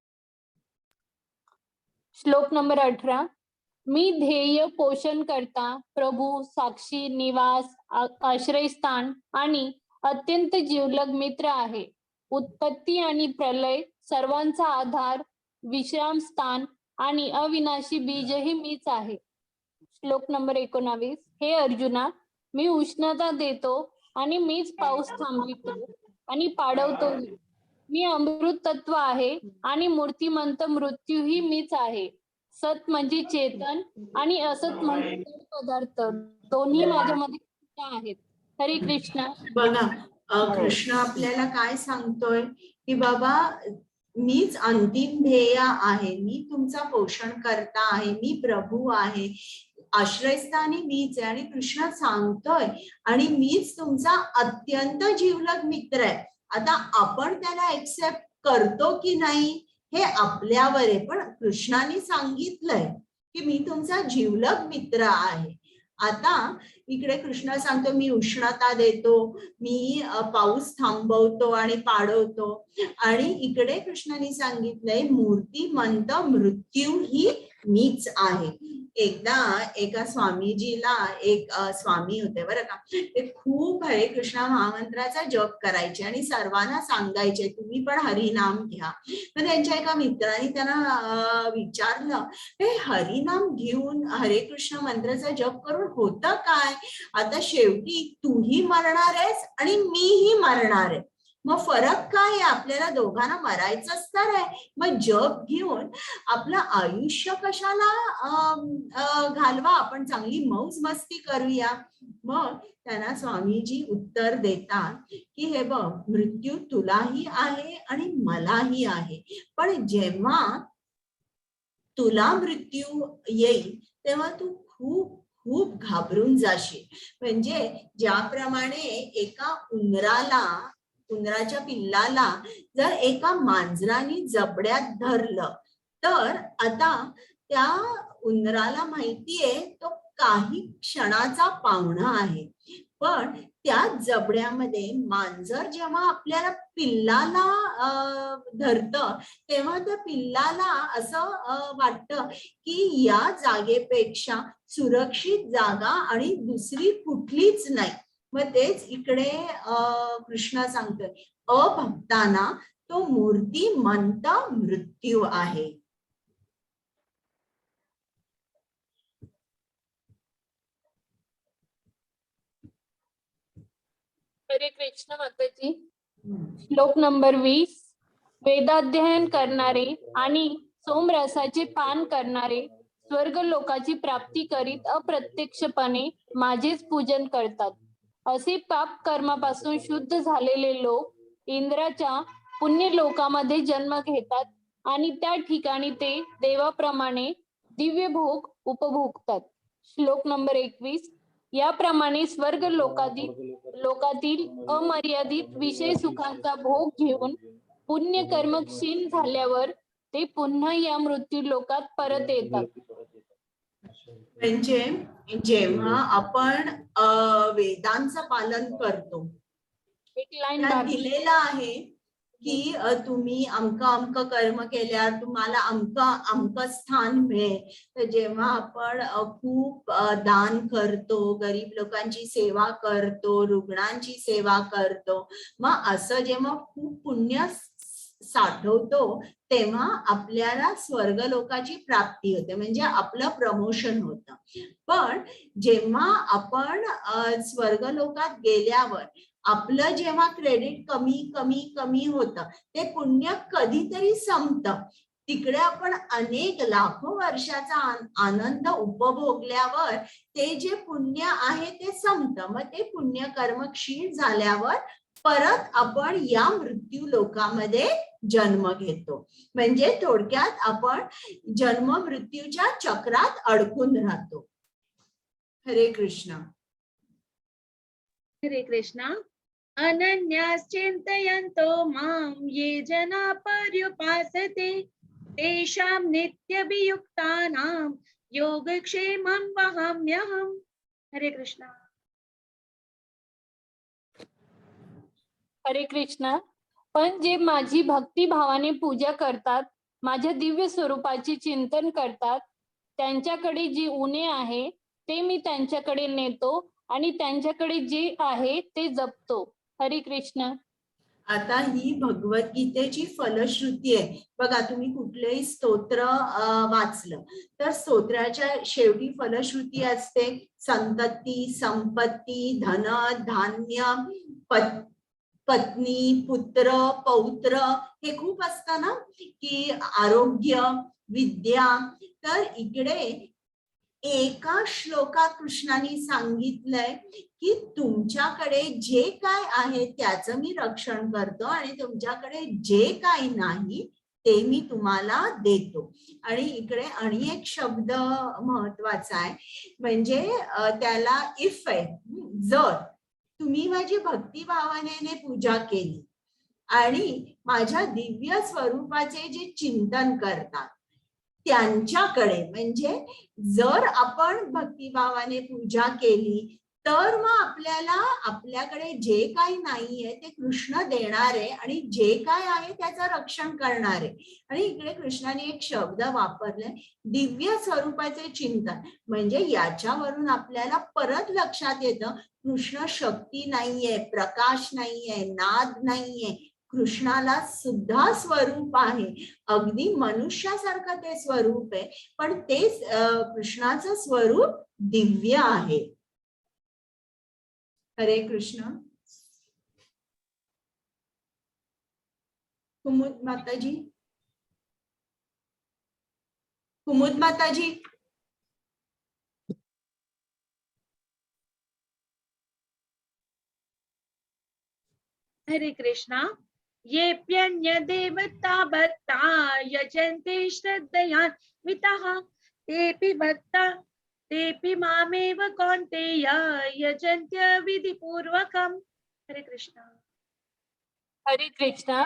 श्लोक नंबर 18. मी ध्येय, पोषण करता, प्रभू, साक्षी, निवास, आश्रयस्थान आणि अत्यंत जीवलग मित्र आहे. उत्पत्ती आणि प्रलय, सर्वांचा आधार, विश्राम स्थान आणि अविनाशी बीजही मीच आहे. श्लोक नंबर 19. हे अर्जुना, मी उष्णता देतो आणि मीच पाऊस थांबवितो आणि पाडवतो. मी अमृत तत्व आहे आणि मूर्तिमंत मृत्यूही मीच आहे. सत म्हणजे चेतन आणि असत म्हणजे जड पदार्थ, दोन्ही माझ्यामध्ये आहेत. हरे कृष्ण. बघा कृष्ण आपल्याला काय सांगतोय की बाबा मीच अंतिम ध्येय आहे, मी तुमचा पोषण करता आहे, मी प्रभू आहे, आश्रयस्थानी मीच आहे. आणि कृष्ण सांगतोय आणि मीच तुमचा अत्यंत जीवलग मित्र आहे. आता आपण त्याला एक्सेप्ट करतो की नाही हे आपल्यावर आहे, पण कृष्णाने सांगितलंय की मी तुमचा जीवलग मित्र आहे. आता इकडे कृष्ण सांगतो मी उष्णता देतो, मी पाऊस थांबवतो आणि पाडवतो. आणि इकडे कृष्णाने सांगितलंय मूर्तिमंत मृत्यू ही मीच आहे. एकदा एका स्वामीजीला एक स्वामी होते बरं का, ते खूप हरे कृष्ण महामंत्राचा जप करायचे आणि सर्वांना सांगायचे तुम्ही पण हरिनाम घ्या. तर त्यांच्या एका मित्राने त्यांना विचारलं, हे हरिनाम घेऊन हरे कृष्ण मंत्राचा जप करून होतं काय? आता शेवटी तूही मरणार आहेस आणि मीही मरणार आहे, मग फरक काय आहे? आपल्याला दोघांना मरायचंच तर आहे, मग जप घेऊन आपलं आयुष्य कशाला घालवा, आपण चांगली मौज मस्ती करूया. मग त्यांना स्वामीजी उत्तर देतात की हे बघ, मृत्यू तुलाही आहे आणि मलाही आहे, पण जेव्हा तुला मृत्यू येईल तेव्हा तू खूप खूप घाबरून जाशील. म्हणजे ज्याप्रमाणे एका उंदराला उंदराच्या पिल्लाला जर एका मांजराने जबड्यात धरलं, तर आता त्या उंदराला माहितीये तो काही क्षणाचा पाहुणा आहे, पण त्या जबड्यामध्ये मांजर जेव्हा आपल्याला पिल्लाला धरतं, तेव्हा त्या पिल्लाला असं वाटतं की या जागेपेक्षा सुरक्षित जागा आणि दुसरी कुठलीच नाही. मग तेच इकडे कृष्ण सांगतोय, अभक्तांना तो मूर्तिमंत मृत्यू आहे. हरे कृष्ण माताजी. श्लोक नंबर 20. वेदाध्ययन करणारे आणि सोमरसाचे पान करणारे स्वर्ग लोकाची प्राप्ती करीत अप्रत्यक्षपणे माझेच पूजन करतात. असे पाप कर्मापासून शुद्ध झालेले लोक इंद्राच्या पुण्य लोकामध्ये जन्म घेतात आणि त्या ठिकाणी ते देवाप्रमाणे दिव्य भोग उपभोगतात. श्लोक नंबर 21. याप्रमाणे स्वर्ग लोकातील अमर्यादित विषय सुखांचा भोग घेऊन पुण्य कर्म क्षीण झाल्यावर ते पुन्हा या मृत्यू लोकात परत येतात. म्हणजे जेव्हा आपण वेदांचं पालन करतो, एक लाईन त्यात दिलेलं आहे की तुम्ही अमक कर्म केल्यावर तुम्हाला अमक स्थान मिळेल. तर जेव्हा आपण खूप दान करतो, गरीब लोकांची सेवा करतो, रुग्णांची सेवा करतो, मग असं जेव्हा खूप पुण्य साठवतो, तेव्हा आपल्याला स्वर्गलोकाची प्राप्ती होते, म्हणजे आपलं प्रमोशन होतं. पण जेव्हा आपण स्वर्गलोकात गेल्यावर आपलं जेव्हा क्रेडिट कमी कमी कमी होतं, ते पुण्य कधीतरी संपतं. तिकडे आपण अनेक लाखो वर्षाचा आनंद उपभोगल्यावर ते जे पुण्य आहे ते संपतं. मग ते पुण्य कर्म क्षीण झाल्यावर परत आपण या मृत्यू लोकामध्ये जन्म घेतो. म्हणजे थोडक्यात आपण जन्म मृत्यूच्या चक्रात अडकून राहतो. हरे कृष्ण. हरे कृष्णा. अनन्याश्चिन्तयन्तो मां ये जना पर्युपासते तेषां नित्यभियुक्तानां योगक्षेमं वहाम्यहम्. हरे कृष्णा. हरे कृष्ण. पण जे माझी भक्ती भावाने पूजा करतात, माझ्या दिव्य स्वरूपाचे चिंतन करतात, त्यांच्याकडे जी उणे आहे ते मी त्यांच्याकडे नेतो आणि त्यांच्याकडे जे आहे ते जपतो. हरे कृष्ण. आता ही भगवद्गीतेची फलश्रुती आहे. बघा, तुम्ही कुठलेही स्तोत्र वाचलं तर स्तोत्राच्या शेवटी फलश्रुती असते, संतती, संपत्ती, धन, धान्य, पत्नी, पुत्र, पौत्र, हे खूप असतं ना, की आरोग्य, विद्या. तर इकडे एका श्लोकात कृष्णाने सांगितलंय की तुमच्याकडे जे काय आहे त्याचं मी रक्षण करतो आणि तुमच्याकडे जे काही नाही ते मी तुम्हाला देतो. आणि इकडे आणि एक शब्द महत्वाचा आहे, म्हणजे त्याला इफ आहे. जर तुम्ही माझी भक्तिभावनेने पूजा केली आणि माझ्या दिव्य स्वरूपाचे जे चिंतन करतात त्यांच्याकडे, म्हणजे जर आपण भक्तिभावाने पूजा केली तर मग आपल्याला आपल्याकडे जे काही नाहीये ते कृष्ण देणार आहे आणि जे काय आहे त्याचं रक्षण करणार आहे. आणि इकडे कृष्णाने एक शब्द वापरलाय, दिव्य स्वरूपाचे चिंतन. म्हणजे याच्यावरून आपल्याला परत लक्षात येतं कृष्ण शक्ती नाहीये, प्रकाश नाहीये, नाद नाहीये, कृष्णाला सुद्धा स्वरूप आहे. अगदी मनुष्यासारखं ते स्वरूप आहे, पण ते कृष्णाचं स्वरूप दिव्य आहे. हरे कृष्ण. कुमुद माताजी, कुमुद माताजी. हरे कृष्णा. येऽप्यन्य देवता भक्ता यजन्ते श्रद्धयान्विताः तेऽपि भक्ता तेऽपि मामेव कौन्तेय यजन्त्य विधिपूर्वकम्. हरे कृष्णा. हरे कृष्णा.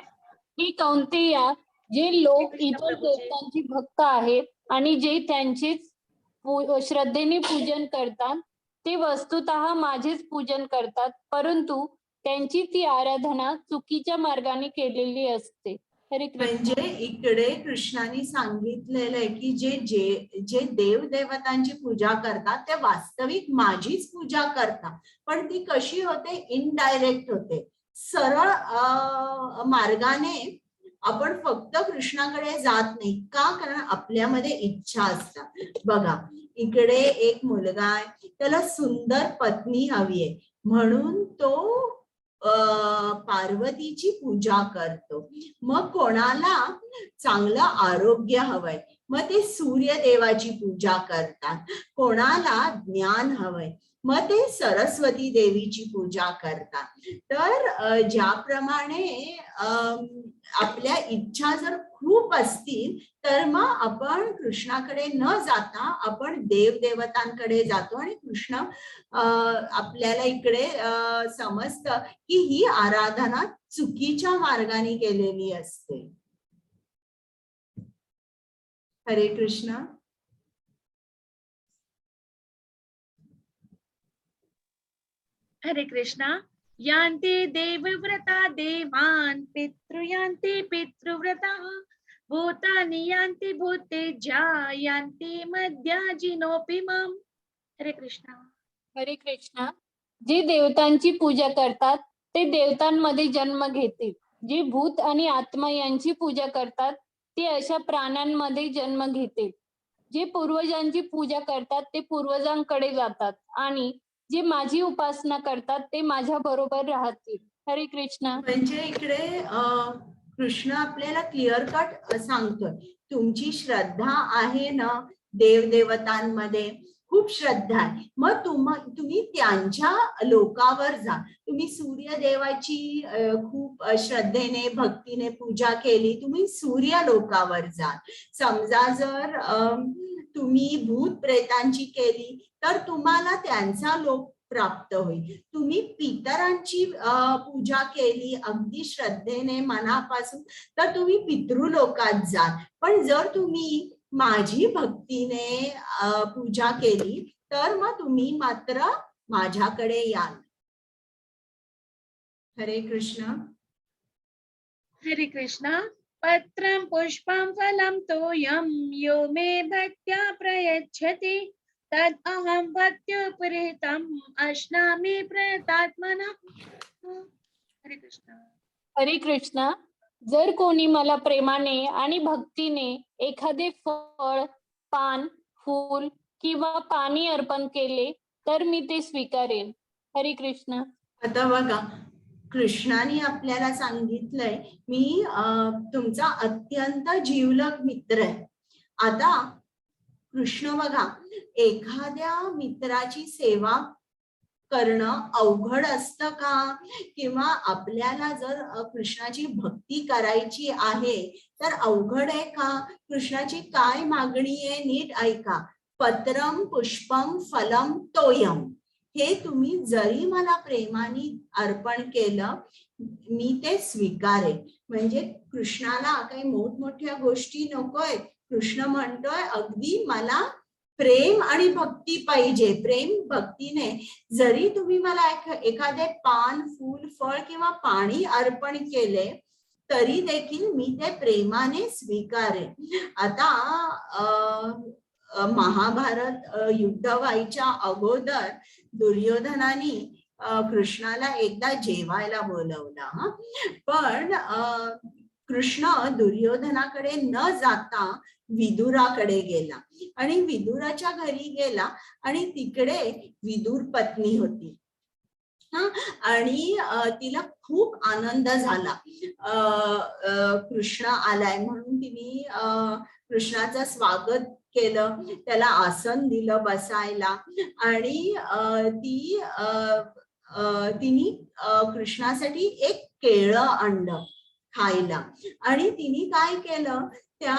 ही कौंतेया, जे लोक कृष्ण इतर प्रभूजी. देवतांची भक्त आहेत आणि जे त्यांचेच श्रद्धेने पूजन करतात, ते वस्तुतः माझेच पूजन करतात, परंतु त्यांची ती आराधना चुकीच्या मार्गाने केलेली असते. हरे कृष्ण. म्हणजे इकडे कृष्णाने सांगितलेलं आहे की जे जे जे देव देवतांची पूजा करतात ते वास्तविक माझीच पूजा करतात, पण ती कशी होते, इनडायरेक्ट होते. सरळ मार्गाने आपण फक्त कृष्णाकडे जात नाही का, कारण आपल्यामध्ये इच्छा असतात. बघा, इकडे एक मुलगा आहे, त्याला सुंदर पत्नी हवी आहे, म्हणून तो पार्वतीची पूजा करतो. मग कोणाला चांगलं आरोग्य हवंय, मग ते सूर्यदेवाची पूजा करतात. कोणाला ज्ञान हवंय, मग ते सरस्वती देवीची पूजा करतात. तर ज्याप्रमाणे आपल्या इच्छा जर खूप असतील तर मग आपण कृष्णाकडे न जाता आपण देव देवतांकडे जातो आणि कृष्ण आपल्याला इकडे समजतं की ही आराधना चुकीच्या मार्गाने केलेली असते. हरे कृष्ण. हरे कृष्णा. यान्ते देवव्रता देवान् पितृयान्ति पितृव्रताः भूतानि यान्ति भूतेज्या यान्ति मद्याजिनोऽपि माम्. हरे कृष्णा. हरे कृष्णा. जे देवतांची पूजा करतात ते देवतांमध्ये जन्म घेतील. जे भूत आणि आत्मा यांची पूजा करतात ते अशा प्राण्यांमध्ये जन्म घेतील. जे पूर्वजांची पूजा करतात ते पूर्वजांकडे जातात आणि जे माझी उपासना करतात ते माझ्या बरोबर राहतील. हरे कृष्णा. म्हणजे इकडे कृष्ण आपल्याला क्लिअर कट सांगतोय, तुमची श्रद्धा आहे ना देव देवतांमध्ये, खूप श्रद्धा आहे, मग तुम्ही त्यांच्या लोकावर जा. तुम्ही सूर्यदेवाची खूप श्रद्धेने भक्तीने पूजा केली, तुम्ही सूर्य लोकावर जा. समजा जर तुम्ही भूत प्रेतांची केली तर तुम्हाला त्यांचा लोक प्राप्त होईल. तुम्ही पितरांची पूजा केली अगदी श्रद्धेने मनापासून तर तुम्ही पितृलोकात जाल. पण जर तुम्ही माझी भक्तीने पूजा केली तर मग तुम्ही मात्र माझ्याकडे याल. हरे कृष्ण. हरे कृष्णा. पत्रं पुष्पं फलं तोयं यो मे भक्त्या प्रयच्छति तद अहं भक्त्युपरीतम् अश्नामि प्रयतात्मना. हरे कृष्णा. हरे कृष्णा. जर कोणी मला प्रेमाने आणि भक्तीने एखादे फळ, पान, फूल किंवा पाणी अर्पण केले तर मी ते स्वीकारेन. हरे कृष्णा. आता बघा, कृष्णाने आपल्याला सांगितलंय मी तुमचा अत्यंत जीवलग मित्र आहे. आता कृष्ण बघा, एखाद्या मित्राची सेवा करणं अवघड असतं का, किंवा आपल्याला जर कृष्णाची भक्ती करायची आहे तर अवघड आहे का? कृष्णाची काय मागणी आहे नीट ऐका. पत्रम पुष्पम फलम तोयम, हे तुम्ही जरी मला प्रेमाने अर्पण केलं मी ते स्वीकारेन. म्हणजे कृष्णाला काही मोठमोठ्या गोष्टी नकोय. कृष्ण म्हणतोय अगदी मला प्रेम आणि भक्ती पाहिजे. प्रेम भक्तीने जरी तुम्ही मला एखादे पान, फूल, फळ किंवा पाणी अर्पण केले तरी देखील मी ते प्रेमाने स्वीकारेन. आता महाभारत युद्ध व्हायच्या अगोदर दुर्योधनाने कृष्णाला एकदा जेवायला बोलवलं. पण कृष्ण दुर्योधनाकडे न जाता विदुराकडे गेला आणि विदुराच्या घरी गेला आणि तिकडे विदुर पत्नी होती. आणि तिला खूप आनंद झाला कृष्ण आलाय म्हणून. तिने कृष्णाचं स्वागत केलं, त्याला आसन दिलं बसायला आणि तिने कृष्णासाठी एक केळं आणलं खायला. आणि तिने काय केलं, त्या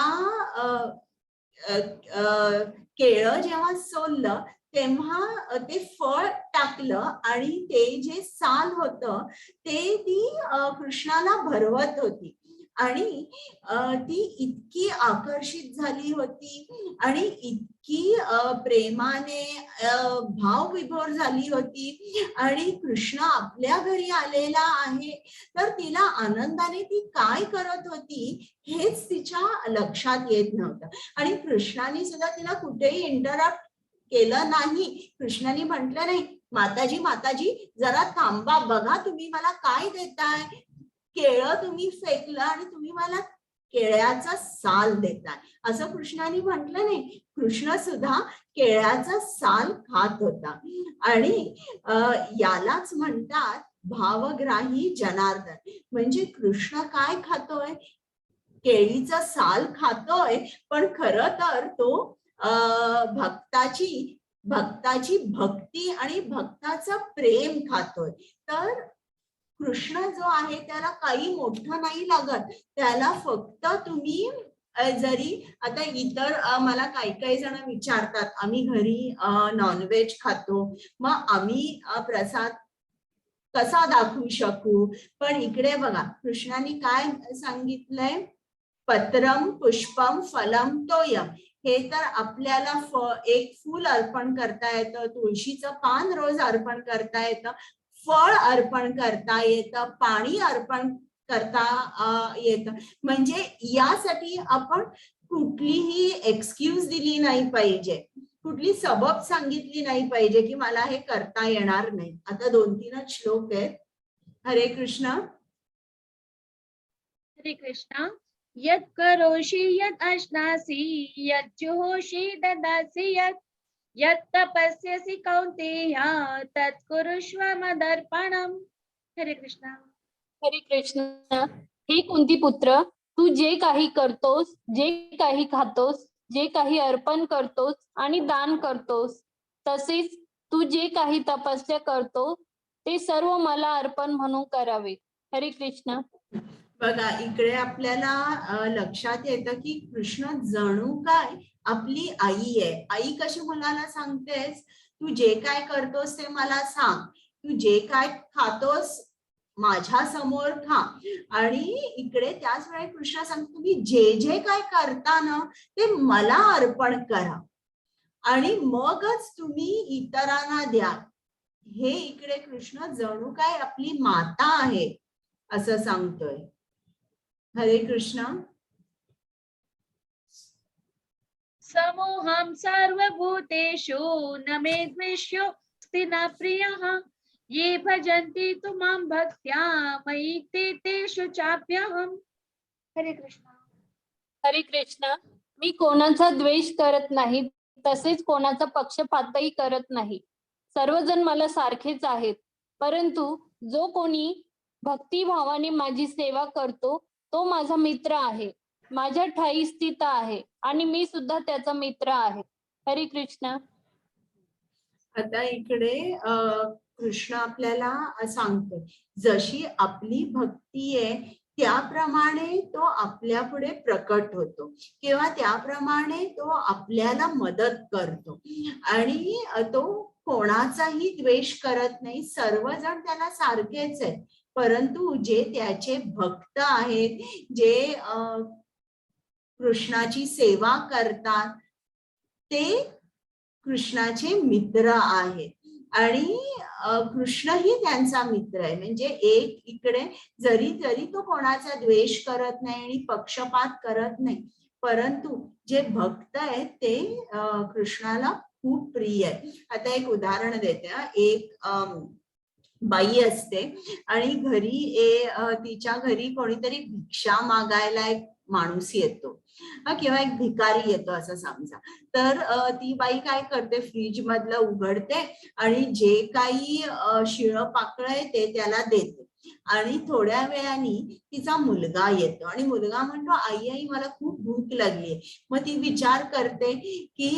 केळं जेव्हा सोललं तेव्हा ते फळ टाकलं आणि ते जे साल होतं ते ती कृष्णाला भरवत होती आणि ती इतकी आकर्षित झाली होती आणि इतकी प्रेमाने भावविभोर झाली होती आणि कृष्ण आपल्या घरी आलेला आहे तर तिला आनंदाने ती काय करत होती हेच तिच्या लक्षात येत नव्हतं आणि कृष्णाने सुद्धा तिला कुठेही इंटरप्ट केलं नाही. कृष्णाने म्हटलं नाही माताजी माताजी जरा थांबा बघा तुम्ही मला काय देताय. केळं तुम्ही फेकलं आणि तुम्ही मला केळ्याचा साल देताय असं कृष्णाने म्हटलं नाही. कृष्ण सुद्धा केळ्याचा साल खात होता आणि यालाच म्हणतात भावग्राही जनार्दन. म्हणजे कृष्ण काय खातोय केळीचा साल खातोय पण खरं तर तो भक्ताची भक्ती आणि भक्ताचं प्रेम खातोय. तर कृष्ण जो आहे त्याला काही मोठं नाही लागत. त्याला फक्त तुम्ही जरी आता इतर मला काही जण विचारतात आम्ही घरी नॉनव्हेज खातो मग आम्ही प्रसाद कसा दाखवू शकू. पण इकडे बघा कृष्णाने काय सांगितलंय पत्रम पुष्पम फलम तोयम. हे तर आपल्याला एक फूल अर्पण करता येतं तुळशीचं पान रोज अर्पण करता येतं फळ अर्पण करता येतं पाणी अर्पण करता येतं. म्हणजे यासाठी आपण कुठलीही एक्सक्यूज दिली नाही पाहिजे कुठली सबब सांगितली नाही पाहिजे की मला हे करता येणार नाही. आता 2-3 श्लोक आहेत. हरे कृष्ण. हरे कृष्णा. यत् करोषि यत् अश्नासि यत् जुहोषि ददासि यत् तपस्यसि कौन्तेय तत् कुरुष्व मदर्पणम्. हरे कृष्णा. हरे कृष्ण. हे कुंती पुत्र तू जे काही करतोस जे काही खातोस जे काही अर्पण करतोस आणि दान करतोस तसेच तू जे काही तपस्या करतो ते सर्व मला अर्पण म्हणून करावे. हरे कृष्ण. बघा इकडे आपल्याला लक्षात येतं की कृष्ण जणू काय आपली आई आहे. आई कशी मुलाला सांगतेस तू जे काय करतोस ते मला सांग तू जे काय खातोस माझ्या समोर खा. आणि इकडे त्याच वेळी कृष्ण सांगतो तुम्ही जे जे काय करता ना ते मला अर्पण करा आणि मगच तुम्ही इतरांना द्या. हे इकडे कृष्ण जणू काय आपली माता आहे असं सांगतोय. हरे कृष्ण. समोहम सर्वभूतेषु न मे द्वेष्योऽस्ति न प्रियः ये भजन्ति तु मां भक्त्या मयि ते तेषु चाप्यहम्. हरे कृष्णा. हरे कृष्ण. मी कोणाचा द्वेष करत नाही तसेच कोणाचा पक्षपातही करत नाही. सर्वजण मला सारखेच आहेत परंतु जो कोणी भक्तिभावाने माझी सेवा करतो तो माझा मित्र आहे माझ्या ठायी स्थित आहे आणि मी सुद्धा त्याचा मित्र आहे. हरे कृष्ण. आता इकडे कृष्ण आपल्याला सांगतो जशी आपली भक्ती आहे त्याप्रमाणे तो आपल्या पुढे प्रकट होतो किंवा त्याप्रमाणे तो आपल्याला मदत करतो आणि तो कोणाचाही द्वेष करत नाही. सर्वजण त्याला सारखेच आहेत परंतु जे त्याचे भक्त आहेत जे कृष्णाची सेवा करतात ते कृष्णाचे मित्र आहेत आणि कृष्णही त्यांचा मित्र आहे. म्हणजे एक इकडे जरी तो कोणाचा द्वेष करत नाही आणि पक्षपात करत नाही परंतु जे भक्त आहेत ते कृष्णाला खूप प्रिय आहे. आता एक उदाहरण देते. एक बाई असते आणि घरी तिच्या घरी कोणीतरी भिक्षा मागायला एक माणूस येतो किंवा एक भिकारी येतो असं समजा. तर ती बाई काय करते फ्रीज मधलं उघडते आणि जे काही शिळं पाकळं आहे ते त्याला देते आणि थोड्या वेळाने तिचा मुलगा येतो आणि मुलगा म्हणतो आई आई मला खूप भूक लागली. मग ती विचार करते की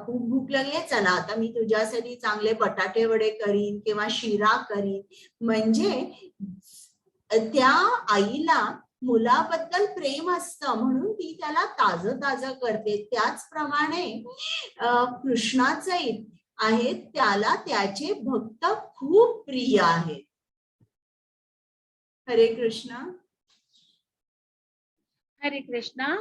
खूप भूक लागली चला आता मी तुझ्यासाठी चांगले बटाटे वडे करीन किंवा शिरा करीन. म्हणजे त्या आईला मुलाबद्दल प्रेम असतं म्हणून ती त्याला ताजं करते. त्याचप्रमाणे कृष्णाचंही आहेत त्याला त्याचे भक्त खूप प्रिय आहेत. हरे कृष्ण. हरे कृष्णा.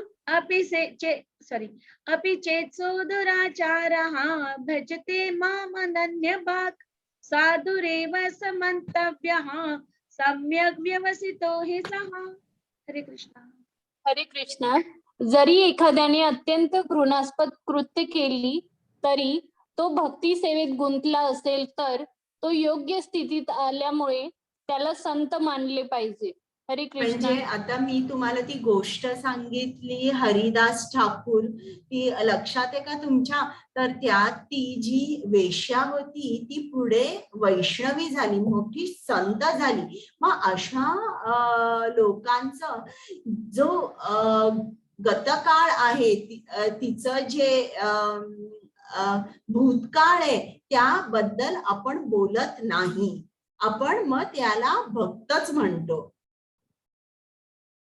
अपि चेत्सो दुराचारः भजते माम् अनन्यभाक् साधुरेव समन्तव्यः सम्यक् व्यवसितो हि सः. हरे कृष्णा. हरे कृष्णा. जरी एखाद्याने अत्यंत घृणास्पद कृत्य केली तरी तो भक्ती सेवेत गुंतला असेल तर तो योग्य स्थितीत आल्यामुळे त्याला संत मानले पाहिजे. हरे कृष्णा. म्हणजे आता मी तुम्हाला ती गोष्ट सांगितली हरिदास ठाकूर, ती लक्षात आहे का तुमच्या? तर त्यात ती जी वेश्या होती ती पुढे वैष्णवी झाली, मोठी संत झाली. मग अशा लोकांचं जो गतकाळ आहे, तिचं जे भूतकाळ आहे त्याबद्दल आपण बोलत नाही, आपण मग त्याला भक्तच म्हणतो.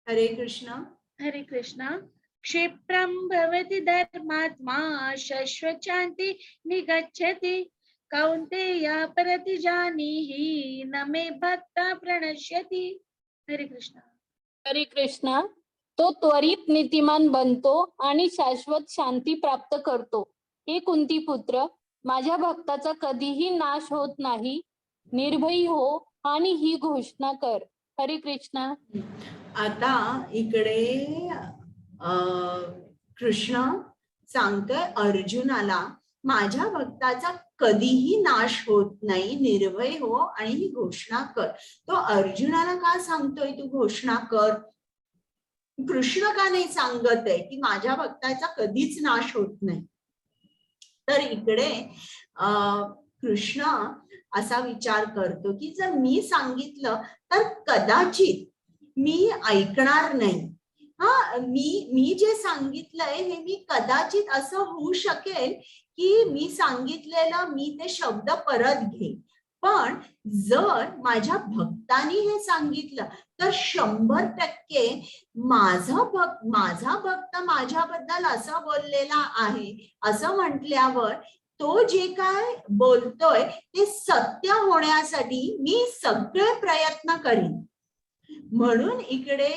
हरे कृष्ण. हरे कृष्णा. क्षिप्रं भवति धर्मात्मा शश्वशान्ति निगच्छति कौन्तेय प्रतिजानीहि न मे भक्ता प्रणश्यति. हरे कृष्णा. हरे कृष्णा. तो त्वरित नीतिमान बनतो आणि शाश्वत शांती प्राप्त करतो. हे कुंती पुत्र, माझ्या भक्ताचा कधीही नाश होत नाही. निर्भयी हो आणि ही घोषणा कर. हरे कृष्णा. आता इकडे कृष्ण सांगतोय अर्जुनाला, माझ्या भक्ताचा कधीही नाश होत नाही, निर्भय हो आणि ही घोषणा कर. तो अर्जुनाला का सांगतोय तू घोषणा कर? कृष्ण का नाही सांगत आहे की माझ्या भक्ताचा कधीच नाश होत नाही? तर इकडे कृष्ण असा विचार करतो की जर मी सांगितलं तर कदाचित मी ऐकणार नाही. मी जे सांगितलंय हे मी कदाचित असं होऊ शकेल की मी सांगितलेलं मी ते शब्द परत घेईन, पण जर माझ्या भक्तानी हे सांगितलं तर 100% माझा भक्त माझ्याबद्दल असं बोललेला आहे असं म्हटल्यावर तो जे काय बोलतोय ते सत्य होण्यासाठी मी सगळे प्रयत्न करीन. म्हणून इकडे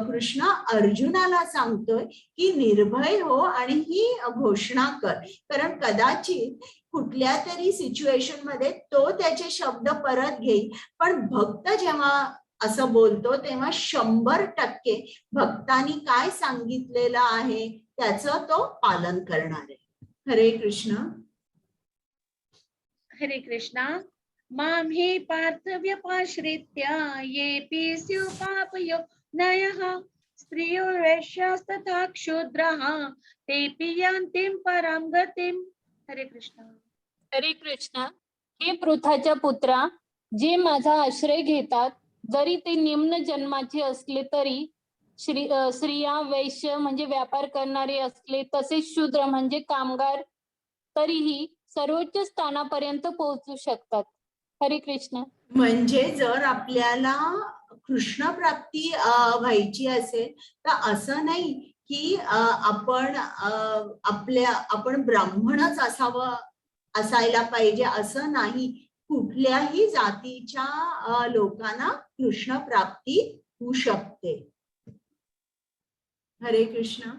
कृष्ण अर्जुनाला सांगतोय की निर्भय हो आणि ही घोषणा कर, कारण कदाचित कुठल्या तरी सिच्युएशन मध्ये तो त्याचे शब्द परत घेईल, पण भक्त जेव्हा असं बोलतो तेव्हा 100% भक्तांनी काय सांगितलेलं आहे त्याचं तो पालन करणार आहे. हरे कृष्ण. हरे कृष्णा. मां हि पार्थव्यपाश्रित्य येऽपि स्युः पापयोनयः स्त्रियो वैश्यास्तथा क्षूद्राः तेऽपि यान्तिं परां गतिम्. हरे कृष्णा. हरे कृष्णा. हे पृथाच्या पुत्रा, जे माझा आश्रय घेतात जरी ते निम्न जन्माचे असले तरी, स्त्रिया वैश्य म्हणजे व्यापार करणारे असले, तसेच शूद्र म्हणजे कामगार, तरीही सर्वोच्च स्थानापर्यंत पोहोचू शकतात. हरे कृष्ण. म्हणजे जर आपल्याला कृष्ण प्राप्ती व्हायची असेल तर असं नाही की आपण ब्राह्मणच असायला पाहिजे असं नाही. कुठल्याही जातीच्या लोकांना कृष्ण प्राप्ती होऊ शकते. हरे कृष्ण.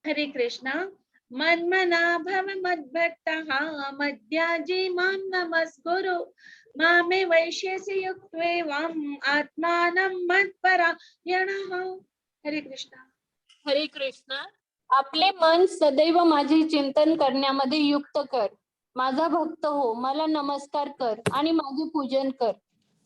हरे कृष्णा. मन्मना भव मद्भक्तः मद्याजी मां नमस्कुरु मामे वैश्यसि युक्त्वेवम् आत्मानं मत्परायणः. हरे कृष्णा. हरे कृष्ण. आपले मन सदैव माझे चिंतन करण्यामध्ये युक्त कर. माझा भक्त हो, मला नमस्कार कर आणि माझे पूजन कर.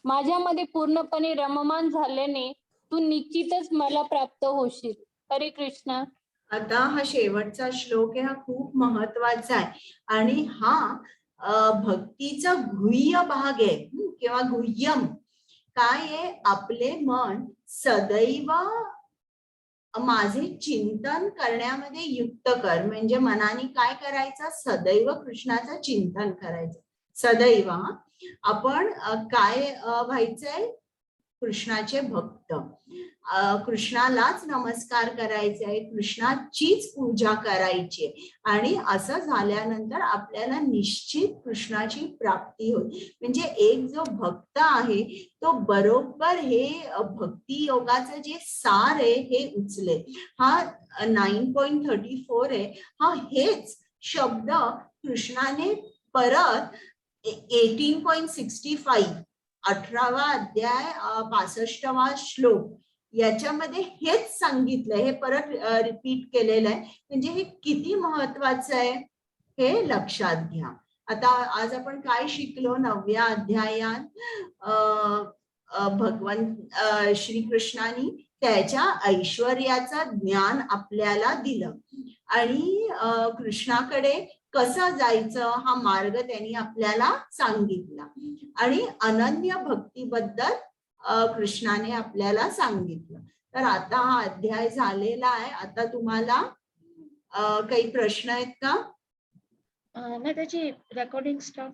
माझ्यामध्ये पूर्णपणे रममान झाल्याने तू निश्चितच मला प्राप्त होशील. हरे कृष्ण. आता हा शेवटचा श्लोक आहे, हा खूप महत्वाचा आहे आणि हा भक्तीचा गुह्य भाग आहे किंवा गुह्यम. काय आहे? आपले मन सदैव माझे चिंतन करण्यामध्ये युक्त कर. म्हणजे मनाने काय करायचं? सदैव कृष्णाचं चिंतन करायचं. सदैव आपण काय व्हायचंय? कृष्णाचे भक्त. कृष्णालाच नमस्कार करायचे आहे, कृष्णाचीच पूजा करायची आहे. आणि असं झाल्यानंतर आपल्याला निश्चित कृष्णाची प्राप्ती होईल. म्हणजे एक जो भक्त आहे तो बरोबर हे भक्ती योगाचं जे सार आहे हे उचले. हा 9.34 आहे, हा हेच शब्द कृष्णाने परत 18.65 18वा अध्याय 65वा श्लोक याच्यामध्ये हेच सांगितलंय, हे परत रिपीट केलेलं आहे. म्हणजे हे किती महत्वाचं आहे हे लक्षात घ्या. आता आज आपण काय शिकलो? 9व्या अध्यायात भगवान श्रीकृष्णाने त्याच्या ऐश्वर्याचं ज्ञान आपल्याला दिलं आणि कृष्णाकडे कसं जायचं हा मार्ग त्यांनी आपल्याला सांगितला आणि अनन्य भक्तीबद्दल कृष्णाने आपल्याला सांगितलं. तर आता हा अध्याय झालेला आहे. आता तुम्हाला काही प्रश्न आहेत का? त्याची रेकॉर्डिंग स्टॉप.